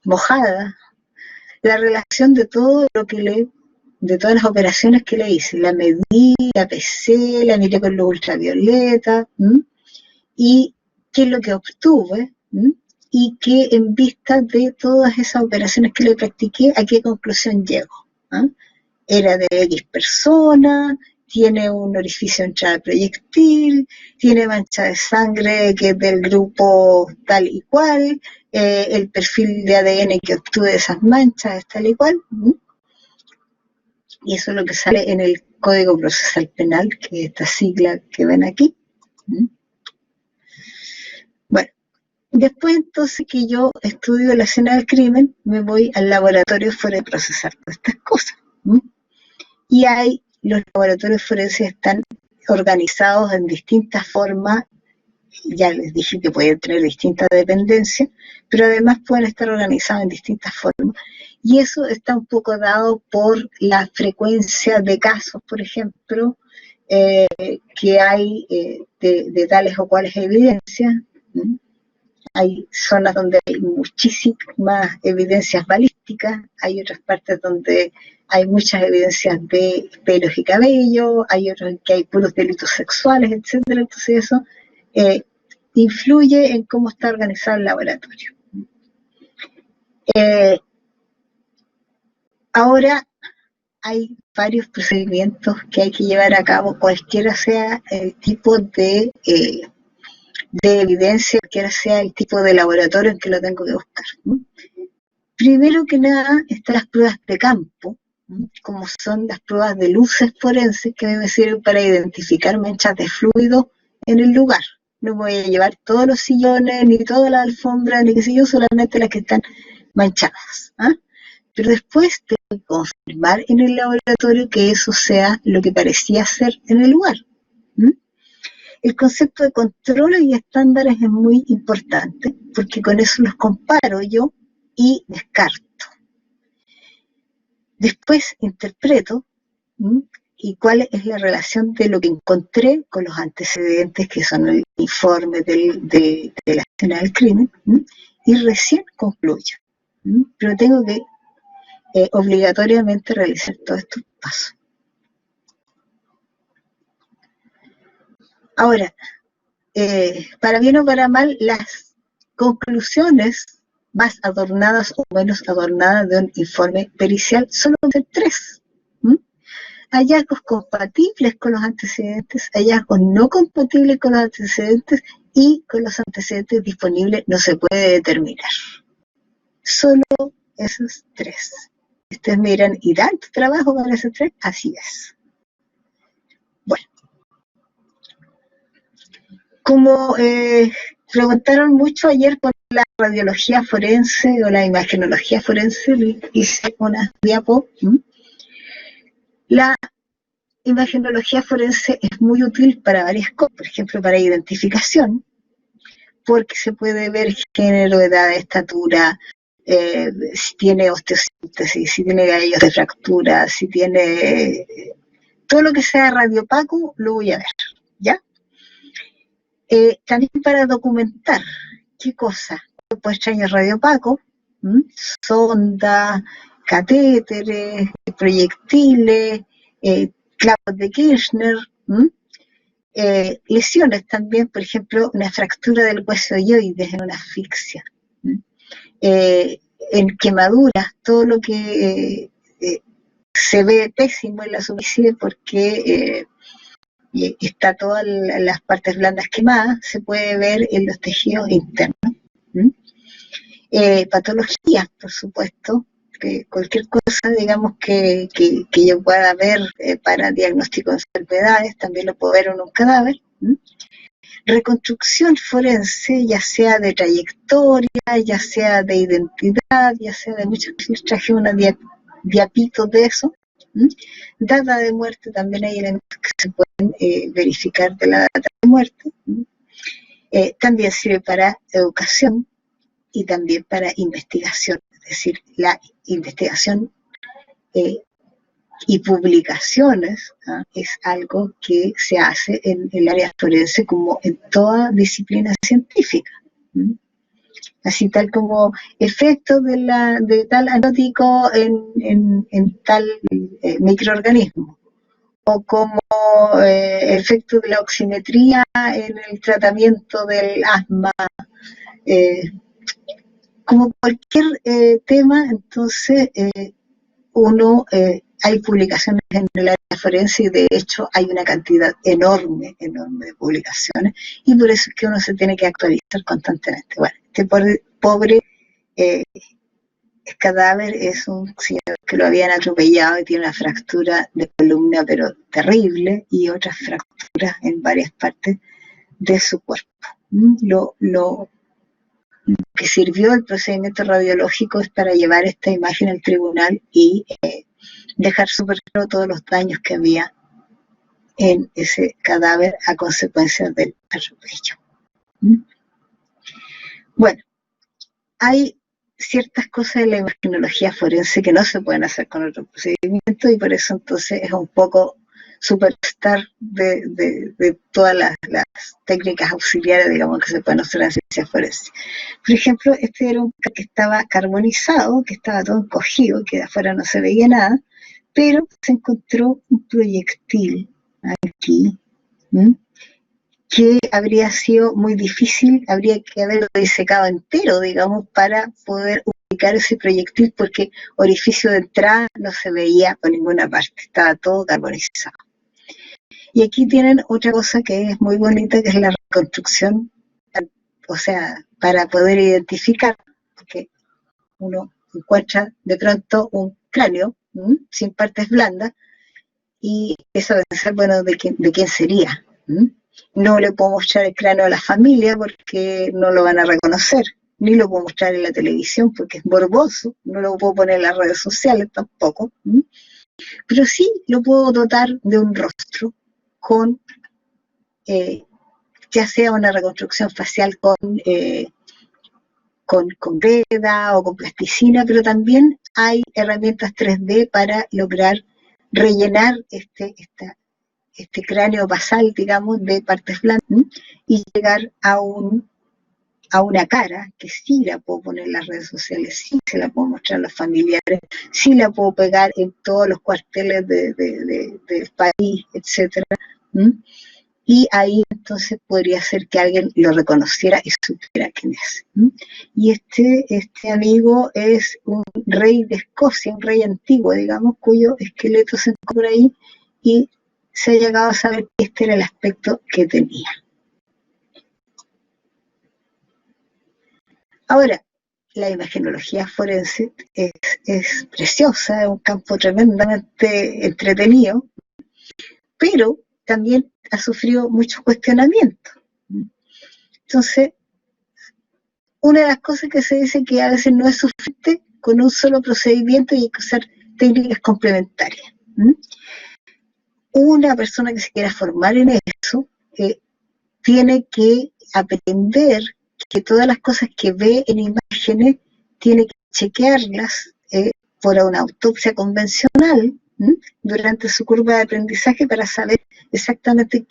mojada, la relación de todo lo que de todas las operaciones que le hice, la medí, la pesé, la miré con luz ultravioleta, y qué es lo que obtuve, y que en vista de todas esas operaciones que le practiqué, ¿a qué conclusión llego? Era de X persona, tiene un orificio de entrada de proyectil, tiene mancha de sangre que es del grupo tal y cual, el perfil de ADN que obtuve de esas manchas es tal y cual, y eso es lo que sale en el Código Procesal Penal, que es esta sigla que ven aquí. Bueno, después entonces que yo estudio la escena del crimen, me voy al laboratorio fuera de procesar todas estas cosas. Y los laboratorios forenses están organizados en distintas formas, ya les dije que pueden tener distintas dependencias, pero además pueden estar organizados en distintas formas. Y eso está un poco dado por la frecuencia de casos, por ejemplo, que hay de tales o cuales evidencias. Hay zonas donde hay muchísimas evidencias balísticas, hay otras partes donde hay muchas evidencias de pelos y cabello, hay otros en que hay puros delitos sexuales, etcétera. Entonces eso influye en cómo está organizado el laboratorio. Ahora hay varios procedimientos que hay que llevar a cabo, cualquiera sea el tipo de evidencia, cualquiera sea el tipo de laboratorio en que lo tengo que buscar. Primero que nada están las pruebas de campo, como son las pruebas de luces forenses, que a mí me sirven para identificar manchas de fluido en el lugar. No voy a llevar todos los sillones, ni toda la alfombra, ni qué sé yo, solamente las que están manchadas. Pero después tengo que confirmar en el laboratorio que eso sea lo que parecía ser en el lugar. El concepto de controles y estándares es muy importante, porque con eso los comparo yo y descarto. Después interpreto y cuál es la relación de lo que encontré con los antecedentes, que son el informe de la escena del crimen, y recién concluyo. Pero tengo que obligatoriamente realizar todos estos pasos. Ahora, para bien o para mal, las conclusiones más adornadas o menos adornadas de un informe pericial solo son 3. Hallazgos compatibles con los antecedentes, hallazgos no compatibles con los antecedentes, y con los antecedentes disponibles no se puede determinar. Solo esos 3. Ustedes me dirán, ¿y tanto trabajo para esos 3? Así es. Bueno, como preguntaron mucho ayer por la radiología forense o la imagenología forense, hice una diapo. La imagenología forense es muy útil para varias cosas, por ejemplo, para identificación, porque se puede ver género, edad, estatura, si tiene osteosíntesis, si tiene gallos de fractura, si tiene todo lo que sea radiopaco, lo voy a ver, ¿ya? También para documentar qué cosa, pues extraños radiopaco, sonda, catéteres, proyectiles, clavos de Kirchner, lesiones también, por ejemplo, una fractura del hueso hioides en una asfixia, en quemaduras, todo lo que se ve pésimo en la subicide porque está todas las partes blandas quemadas, se puede ver en los tejidos internos. Patologías, por supuesto, que cualquier cosa, digamos, que yo pueda ver para diagnóstico de enfermedades, también lo puedo ver en un cadáver. Reconstrucción forense, ya sea de trayectoria, ya sea de identidad, ya sea de muchas cosas. Traje una diapito de eso. Data de muerte, también hay elementos que se pueden verificar de la data de muerte. También sirve para educación y también para investigación, es decir, la investigación y publicaciones es algo que se hace en el área forense como en toda disciplina científica. Así tal como efectos de tal antibiótico en tal microorganismo, o como efectos de la oximetría en el tratamiento del asma, como cualquier tema. Entonces hay publicaciones en el área forense y de hecho hay una cantidad enorme de publicaciones, y por eso es que uno se tiene que actualizar constantemente. Bueno, este pobre cadáver es un señor que lo habían atropellado y tiene una fractura de columna pero terrible, y otras fracturas en varias partes de su cuerpo. Lo que sirvió el procedimiento radiológico es para llevar esta imagen al tribunal y dejar súper claro todos los daños que había en ese cadáver a consecuencia del atropello. Bueno, hay ciertas cosas de la imagenología forense que no se pueden hacer con otros procedimientos, y por eso entonces es un poco superstar de todas las técnicas auxiliares, digamos, que se pueden hacer en ciencia forense. Por ejemplo, este era un que estaba carbonizado, que estaba todo encogido, que de afuera no se veía nada, pero se encontró un proyectil aquí, que habría sido muy difícil, habría que haberlo disecado entero, digamos, para poder ubicar ese proyectil, porque orificio de entrada no se veía por ninguna parte, estaba todo carbonizado. Y aquí tienen otra cosa que es muy bonita, que es la reconstrucción, o sea, para poder identificar, porque uno encuentra de pronto un cráneo sin partes blandas, y eso debe ser, bueno, de quién sería. No le puedo mostrar el cráneo a la familia porque no lo van a reconocer, ni lo puedo mostrar en la televisión porque es morboso, no lo puedo poner en las redes sociales tampoco, pero sí lo puedo dotar de un rostro con, ya sea una reconstrucción facial con greda o con plasticina, pero también hay herramientas 3D para lograr rellenar este cráneo basal, digamos, de partes blandas y llegar a una cara que sí la puedo poner en las redes sociales, sí se la puedo mostrar a los familiares, sí la puedo pegar en todos los cuarteles del país, etcétera. Y ahí entonces podría ser que alguien lo reconociera y supiera quién es. Y este amigo es un rey de Escocia, un rey antiguo, digamos, cuyo esqueleto se encuentra ahí y se ha llegado a saber que este era el aspecto que tenía. Ahora, la imagenología forense es preciosa, es un campo tremendamente entretenido, pero también ha sufrido muchos cuestionamientos. Entonces, una de las cosas que se dice que a veces no es suficiente con un solo procedimiento y hay que usar técnicas complementarias. Una persona que se quiera formar en eso tiene que aprender que todas las cosas que ve en imágenes tiene que chequearlas por una autopsia convencional durante su curva de aprendizaje para saber exactamente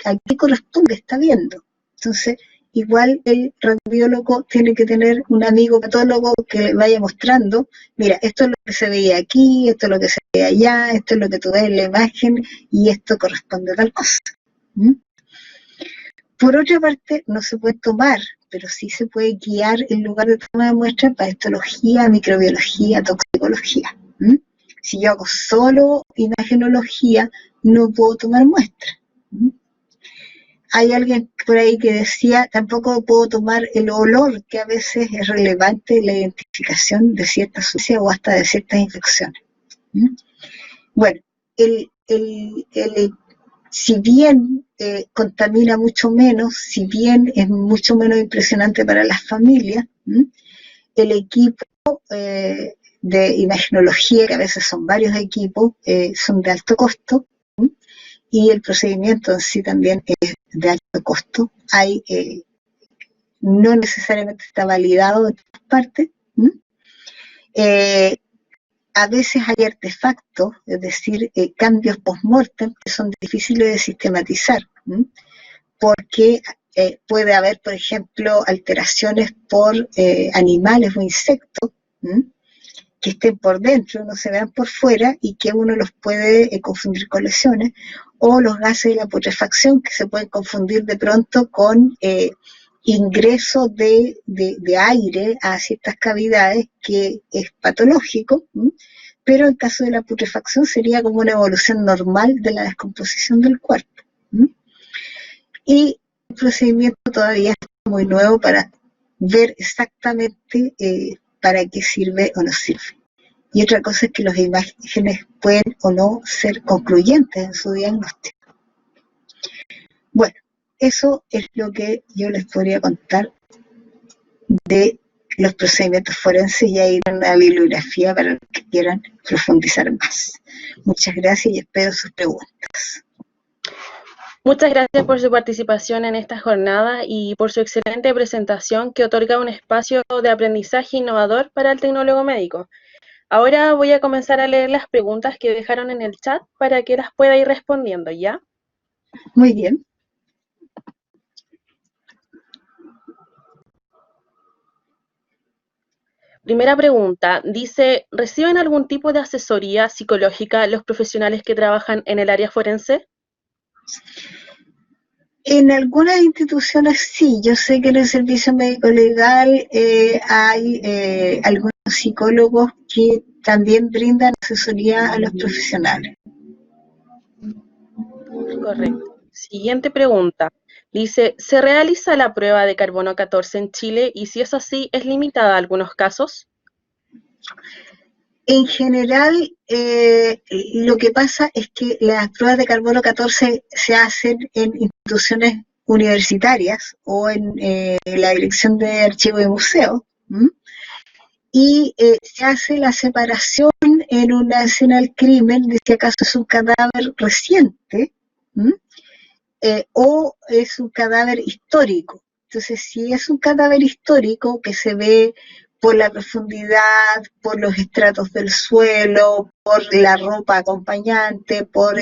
a qué corresponde está viendo. Entonces, igual el radiólogo tiene que tener un amigo patólogo que le vaya mostrando, mira, esto es lo que se veía aquí, esto es lo que se veía allá, esto es lo que tú ves en la imagen y esto corresponde a tal cosa. Por otra parte, no se puede tomar, pero sí se puede guiar en lugar de toma de muestras para histología, microbiología, toxicología. Si yo hago solo imagenología, no puedo tomar muestras. Hay alguien por ahí que decía, tampoco puedo tomar el olor, que a veces es relevante en la identificación de ciertas suciedades o hasta de ciertas infecciones. Bueno, si bien contamina mucho menos, si bien es mucho menos impresionante para las familias, el equipo de imagenología, que a veces son varios equipos, son de alto costo, y el procedimiento en sí también es de alto costo. No necesariamente está validado en todas partes. A veces hay artefactos, es decir, cambios post-mortem que son difíciles de sistematizar, porque puede haber, por ejemplo, alteraciones por animales o insectos que estén por dentro, no se vean por fuera y que uno los puede confundir con lesiones, o los gases de la putrefacción que se pueden confundir de pronto con ingreso de aire a ciertas cavidades que es patológico, pero en caso de la putrefacción sería como una evolución normal de la descomposición del cuerpo. Y el procedimiento todavía es muy nuevo para ver exactamente para qué sirve o no sirve. Y otra cosa es que las imágenes pueden o no ser concluyentes en su diagnóstico. Bueno, eso es lo que yo les podría contar de los procedimientos forenses, y ahí una bibliografía para los que quieran profundizar más. Muchas gracias y espero sus preguntas. Muchas gracias por su participación en esta jornada y por su excelente presentación que otorga un espacio de aprendizaje innovador para el tecnólogo médico. Ahora voy a comenzar a leer las preguntas que dejaron en el chat para que las pueda ir respondiendo, ¿ya? Muy bien. Primera pregunta, dice, ¿reciben algún tipo de asesoría psicológica los profesionales que trabajan en el área forense? En algunas instituciones sí, yo sé que en el servicio médico legal hay algunos psicólogos que también brindan asesoría a los profesionales. Correcto. Siguiente pregunta. Dice, ¿se realiza la prueba de carbono 14 en Chile y si es así, es limitada a algunos casos? En general, lo que pasa es que las pruebas de carbono 14 se hacen en instituciones universitarias o en la Dirección de Archivos y Museos, ¿m? Y se hace la separación en una escena del crimen de si acaso es un cadáver reciente, ¿m? O es un cadáver histórico. Entonces, si es un cadáver histórico que se ve por la profundidad, por los estratos del suelo, por la ropa acompañante, por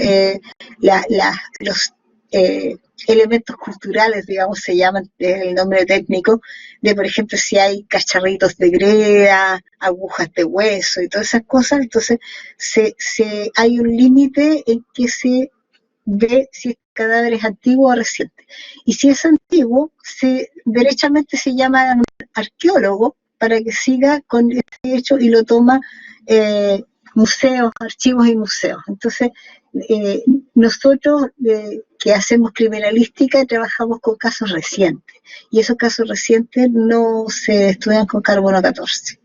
los elementos culturales, digamos, se llaman el nombre técnico, de por ejemplo si hay cacharritos de greda, agujas de hueso y todas esas cosas, entonces hay un límite en que se ve si el cadáver es antiguo o reciente. Y si es antiguo, derechamente se llama a un arqueólogo para que siga con ese hecho y lo toma museos, archivos y museos. Entonces, nosotros que hacemos criminalística trabajamos con casos recientes y esos casos recientes no se estudian con carbono 14.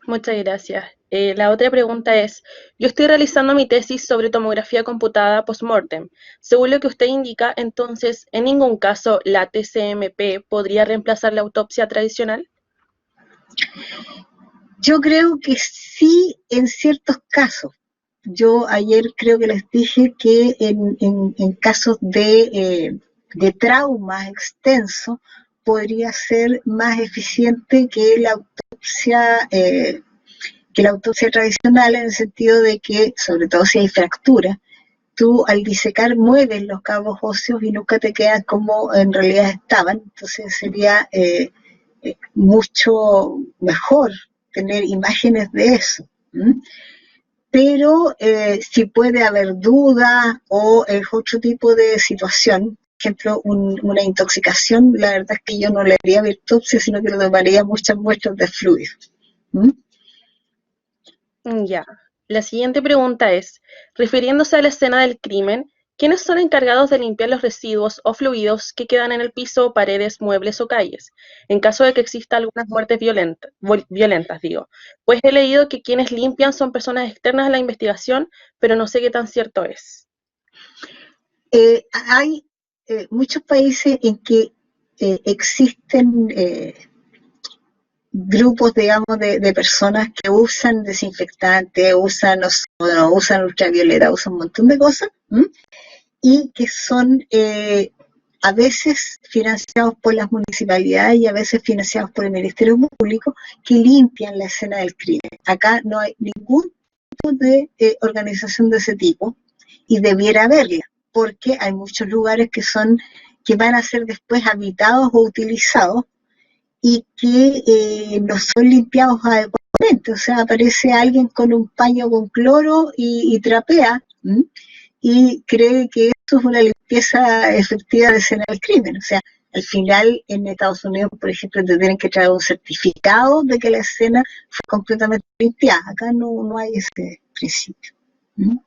Muchas gracias. La otra pregunta es, yo estoy realizando mi tesis sobre tomografía computada post-mortem. Según lo que usted indica, entonces, en ningún caso la TCMP podría reemplazar la autopsia tradicional. Yo creo que sí en ciertos casos. Yo ayer creo que les dije que en casos de traumas extensos podría ser más eficiente que la autopsia tradicional en el sentido de que, sobre todo si hay fractura, tú al disecar mueves los cabos óseos y nunca te quedan como en realidad estaban, entonces sería mucho mejor tener imágenes de eso. ¿Mm? Pero si puede haber duda o es otro tipo de situación, por ejemplo, una intoxicación, la verdad es que yo no le haría biopsia, sino que le tomaría muchas muestras de fluido. ¿Mm? Ya. La siguiente pregunta es, refiriéndose a la escena del crimen, ¿quiénes son encargados de limpiar los residuos o fluidos que quedan en el piso, paredes, muebles o calles, en caso de que exista algunas muertes violentas, digo? Pues he leído que quienes limpian son personas externas a la investigación, pero no sé qué tan cierto es. Hay muchos países en que existen grupos, digamos, de personas que usan desinfectantes, usan ultravioleta, usan un montón de cosas, ¿m? Y que son a veces financiados por las municipalidades y a veces financiados por el Ministerio Público, que limpian la escena del crimen. Acá no hay ningún tipo de organización de ese tipo y debiera haberla, porque hay muchos lugares que van a ser después habitados o utilizados y que no son limpiados adecuadamente. O sea, aparece alguien con un paño con cloro y trapea, ¿m? Y cree que eso es una limpieza efectiva de escena del crimen. O sea, al final en Estados Unidos, por ejemplo, te tienen que traer un certificado de que la escena fue completamente limpiada. Acá no hay ese principio. ¿Mm?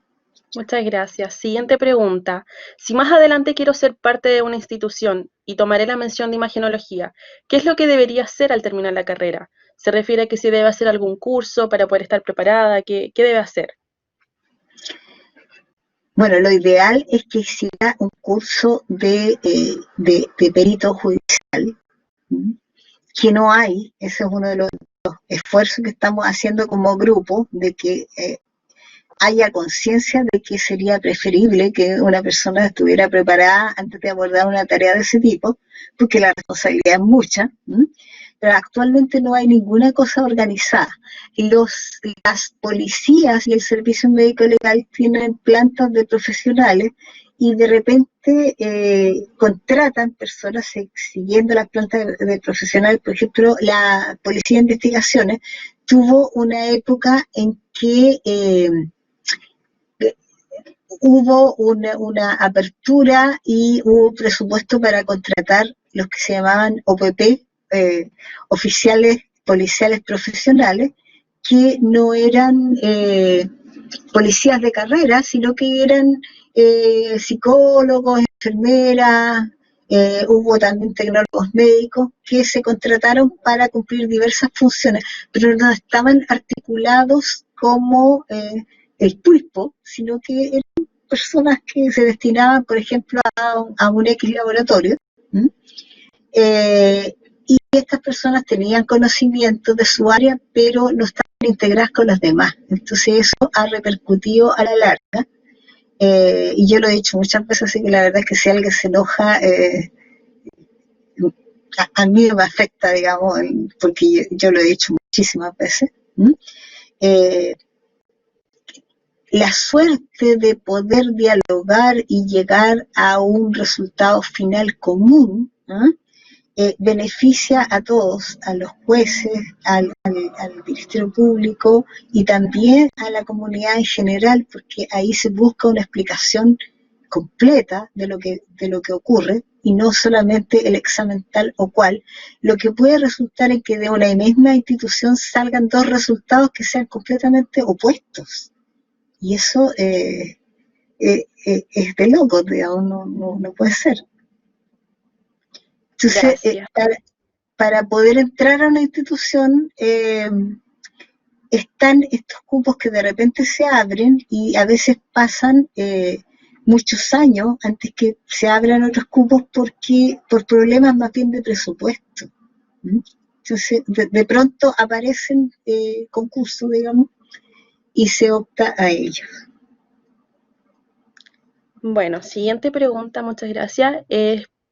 Muchas gracias. Siguiente pregunta. Si más adelante quiero ser parte de una institución y tomaré la mención de imagenología, ¿qué es lo que debería hacer al terminar la carrera? ¿Se refiere a que si debe hacer algún curso para poder estar preparada? ¿Qué debe hacer? Bueno, lo ideal es que hiciera un curso de perito judicial, que no hay. Ese es uno de los esfuerzos que estamos haciendo como grupo, de que haya conciencia de que sería preferible que una persona estuviera preparada antes de abordar una tarea de ese tipo, porque la responsabilidad es mucha. pero actualmente no hay ninguna cosa organizada. Las policías y el servicio médico legal tienen plantas de profesionales y de repente contratan personas siguiendo las plantas de profesionales. Por ejemplo, la Policía de Investigaciones tuvo una época en que hubo una apertura y hubo presupuesto para contratar los que se llamaban OPP, oficiales policiales profesionales, que no eran policías de carrera, sino que eran psicólogos, enfermeras, hubo también tecnólogos médicos que se contrataron para cumplir diversas funciones, pero no estaban articulados como el pulpo, sino que eran personas que se destinaban, por ejemplo, a un X laboratorio, y estas personas tenían conocimiento de su área, pero no estaban integradas con los demás. Entonces eso ha repercutido a la larga, y yo lo he dicho muchas veces, así que la verdad es que si alguien se enoja, a mí me afecta, digamos, porque yo lo he dicho muchísimas veces. La suerte de poder dialogar y llegar a un resultado final común, beneficia a todos, a los jueces, al Ministerio Público y también a la comunidad en general, porque ahí se busca una explicación completa de lo que ocurre y no solamente el examen tal o cual, lo que puede resultar en que de una misma institución salgan dos resultados que sean completamente opuestos. Y eso es de loco, digamos, no puede ser. Entonces, para poder entrar a una institución, están estos cupos que de repente se abren y a veces pasan muchos años antes que se abran otros cupos por problemas más bien de presupuesto. Entonces, de pronto aparecen concursos, digamos, y se opta a ellos. Bueno, siguiente pregunta, muchas gracias.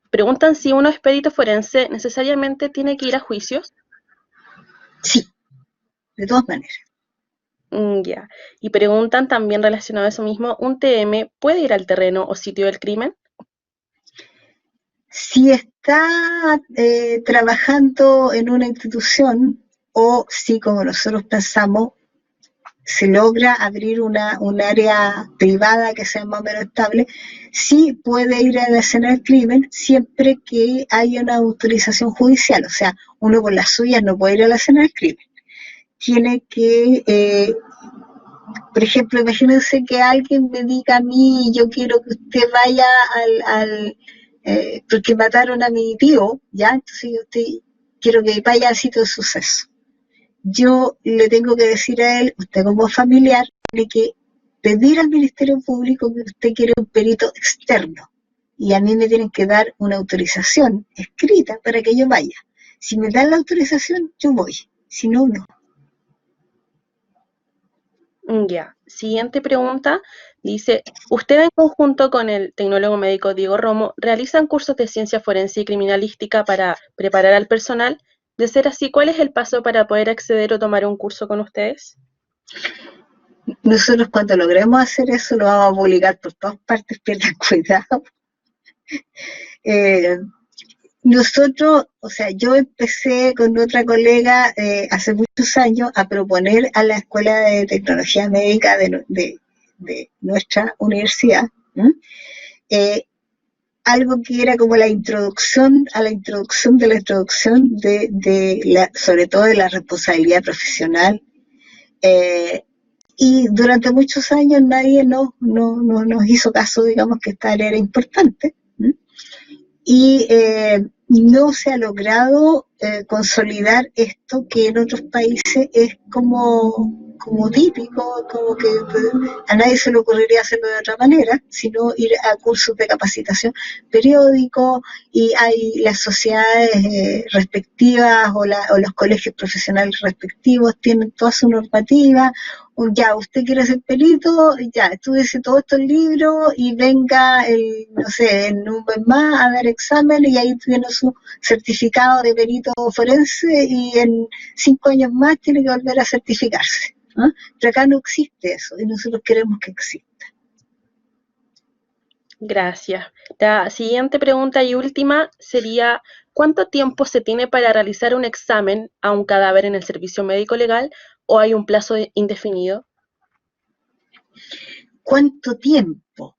Preguntan si uno es perito forense, ¿necesariamente tiene que ir a juicios? Sí, de todas maneras. Ya. Y preguntan también relacionado a eso mismo, ¿un TM puede ir al terreno o sitio del crimen? Si está trabajando en una institución o si, como nosotros pensamos, se logra abrir un área privada que sea más o menos estable, sí puede ir a la escena del crimen siempre que haya una autorización judicial. O sea, uno con las suyas no puede ir a la escena del crimen. Tiene que, por ejemplo, imagínense que alguien me diga a mí, yo quiero que usted vaya porque mataron a mi tío, ¿ya? Entonces quiero que vaya al sitio de suceso. Yo le tengo que decir a él, usted como familiar, tiene que pedir al Ministerio Público que usted quiere un perito externo. Y a mí me tienen que dar una autorización escrita para que yo vaya. Si me dan la autorización, yo voy. Si no, no. Ya. Siguiente pregunta. Dice, ¿usted en conjunto con el tecnólogo médico Diego Romo realizan cursos de ciencia forense y criminalística para preparar al personal? De ser así, ¿cuál es el paso para poder acceder o tomar un curso con ustedes? Nosotros cuando logremos hacer eso lo vamos a publicar por todas partes, pierdan cuidado. Nosotros, o sea, yo empecé con otra colega hace muchos años a proponer a la Escuela de Tecnología Médica de nuestra universidad algo que era como la introducción a la introducción de la introducción sobre todo de la responsabilidad profesional. Y durante muchos años nadie nos hizo caso, digamos que esta área era importante. Y no se ha logrado consolidar esto que en otros países es como típico, como que a nadie se le ocurriría hacerlo de otra manera, sino ir a cursos de capacitación periódicos, y hay las sociedades respectivas o los colegios profesionales respectivos tienen toda su normativa, ya, usted quiere ser perito, ya, estudiese todos estos libros y venga, no sé, en un mes más a dar examen y ahí tiene su certificado de perito forense y en 5 años más tiene que volver a certificarse. Pero acá no existe eso y nosotros queremos que exista. Gracias. La siguiente pregunta y última sería, ¿cuánto tiempo se tiene para realizar un examen a un cadáver en el servicio médico legal o hay un plazo indefinido? ¿Cuánto tiempo?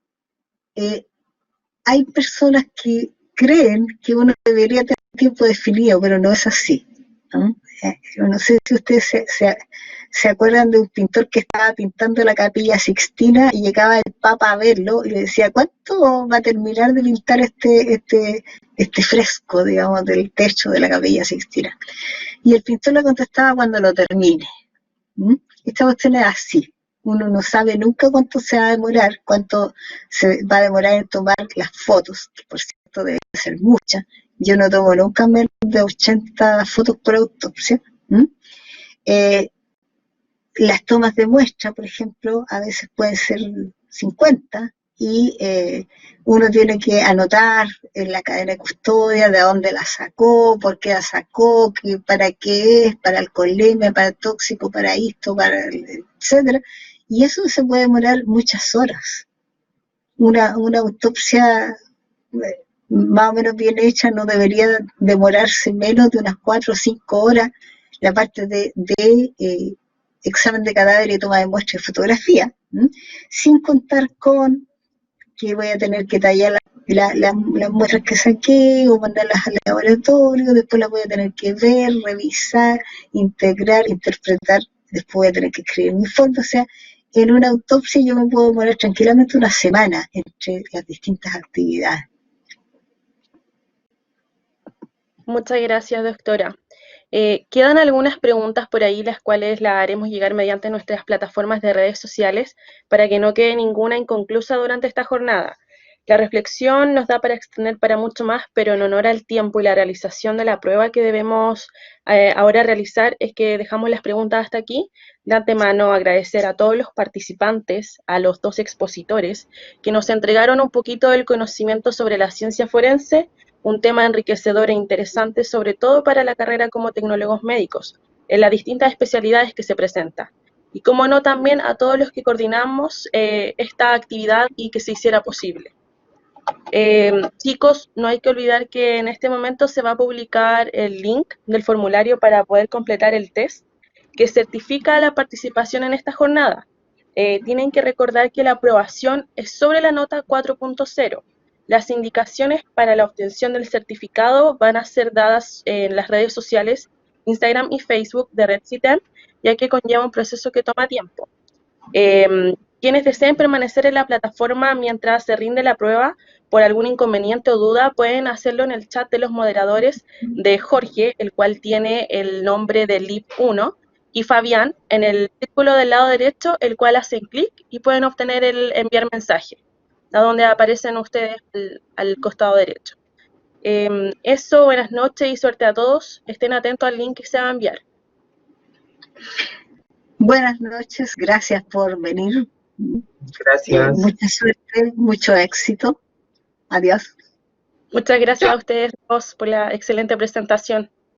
Hay personas que creen que uno debería tener tiempo definido, pero no es así. No sé si ustedes se acuerdan de un pintor que estaba pintando la Capilla Sixtina y llegaba el Papa a verlo y le decía, ¿cuánto va a terminar de pintar este fresco, digamos, del techo de la Capilla Sixtina? Y el pintor le contestaba, cuando lo termine. Esta cuestión es así. Uno no sabe nunca cuánto se va a demorar, cuánto se va a demorar en tomar las fotos, que por cierto deben ser muchas. Yo no tomo nunca menos de 80 fotos por autopsia. Las tomas de muestra, por ejemplo, a veces pueden ser 50 y uno tiene que anotar en la cadena de custodia de dónde la sacó, por qué la sacó, para qué es, para alcoholemia, para tóxico, para esto, etcétera. Y eso se puede demorar muchas horas. Una autopsia más o menos bien hecha no debería demorarse menos de unas 4 o 5 horas la parte de examen de cadáver y toma de muestra y fotografía, sin contar con que voy a tener que tallar las muestras que saqué o mandarlas al laboratorio, después las voy a tener que ver, revisar, integrar, interpretar, después voy a tener que escribir mi informe. O sea, en una autopsia yo me puedo demorar tranquilamente una semana entre las distintas actividades. Muchas gracias, doctora. Quedan algunas preguntas por ahí, las cuales las haremos llegar mediante nuestras plataformas de redes sociales para que no quede ninguna inconclusa durante esta jornada. La reflexión nos da para extender para mucho más, pero en honor al tiempo y la realización de la prueba que debemos ahora realizar, es que dejamos las preguntas hasta aquí. De antemano, agradecer a todos los participantes, a los 2 expositores, que nos entregaron un poquito del conocimiento sobre la ciencia forense, un tema enriquecedor e interesante, sobre todo para la carrera como tecnólogos médicos, en las distintas especialidades que se presentan. Y como no, también a todos los que coordinamos esta actividad y que se hiciera posible. Chicos, no hay que olvidar que en este momento se va a publicar el link del formulario para poder completar el test que certifica la participación en esta jornada. Tienen que recordar que la aprobación es sobre la nota 4.0. Las indicaciones para la obtención del certificado van a ser dadas en las redes sociales Instagram y Facebook de Red CITEM, ya que conlleva un proceso que toma tiempo. Quienes deseen permanecer en la plataforma mientras se rinde la prueba por algún inconveniente o duda, pueden hacerlo en el chat de los moderadores de Jorge, el cual tiene el nombre de LIP1, y Fabián en el círculo del lado derecho, el cual hacen clic y pueden obtener el enviar mensaje, a donde aparecen ustedes al costado derecho. Eso, buenas noches y suerte a todos. Estén atentos al link que se va a enviar. Buenas noches, gracias por venir. Gracias. Mucha suerte, mucho éxito. Adiós. Muchas gracias a ustedes dos por la excelente presentación.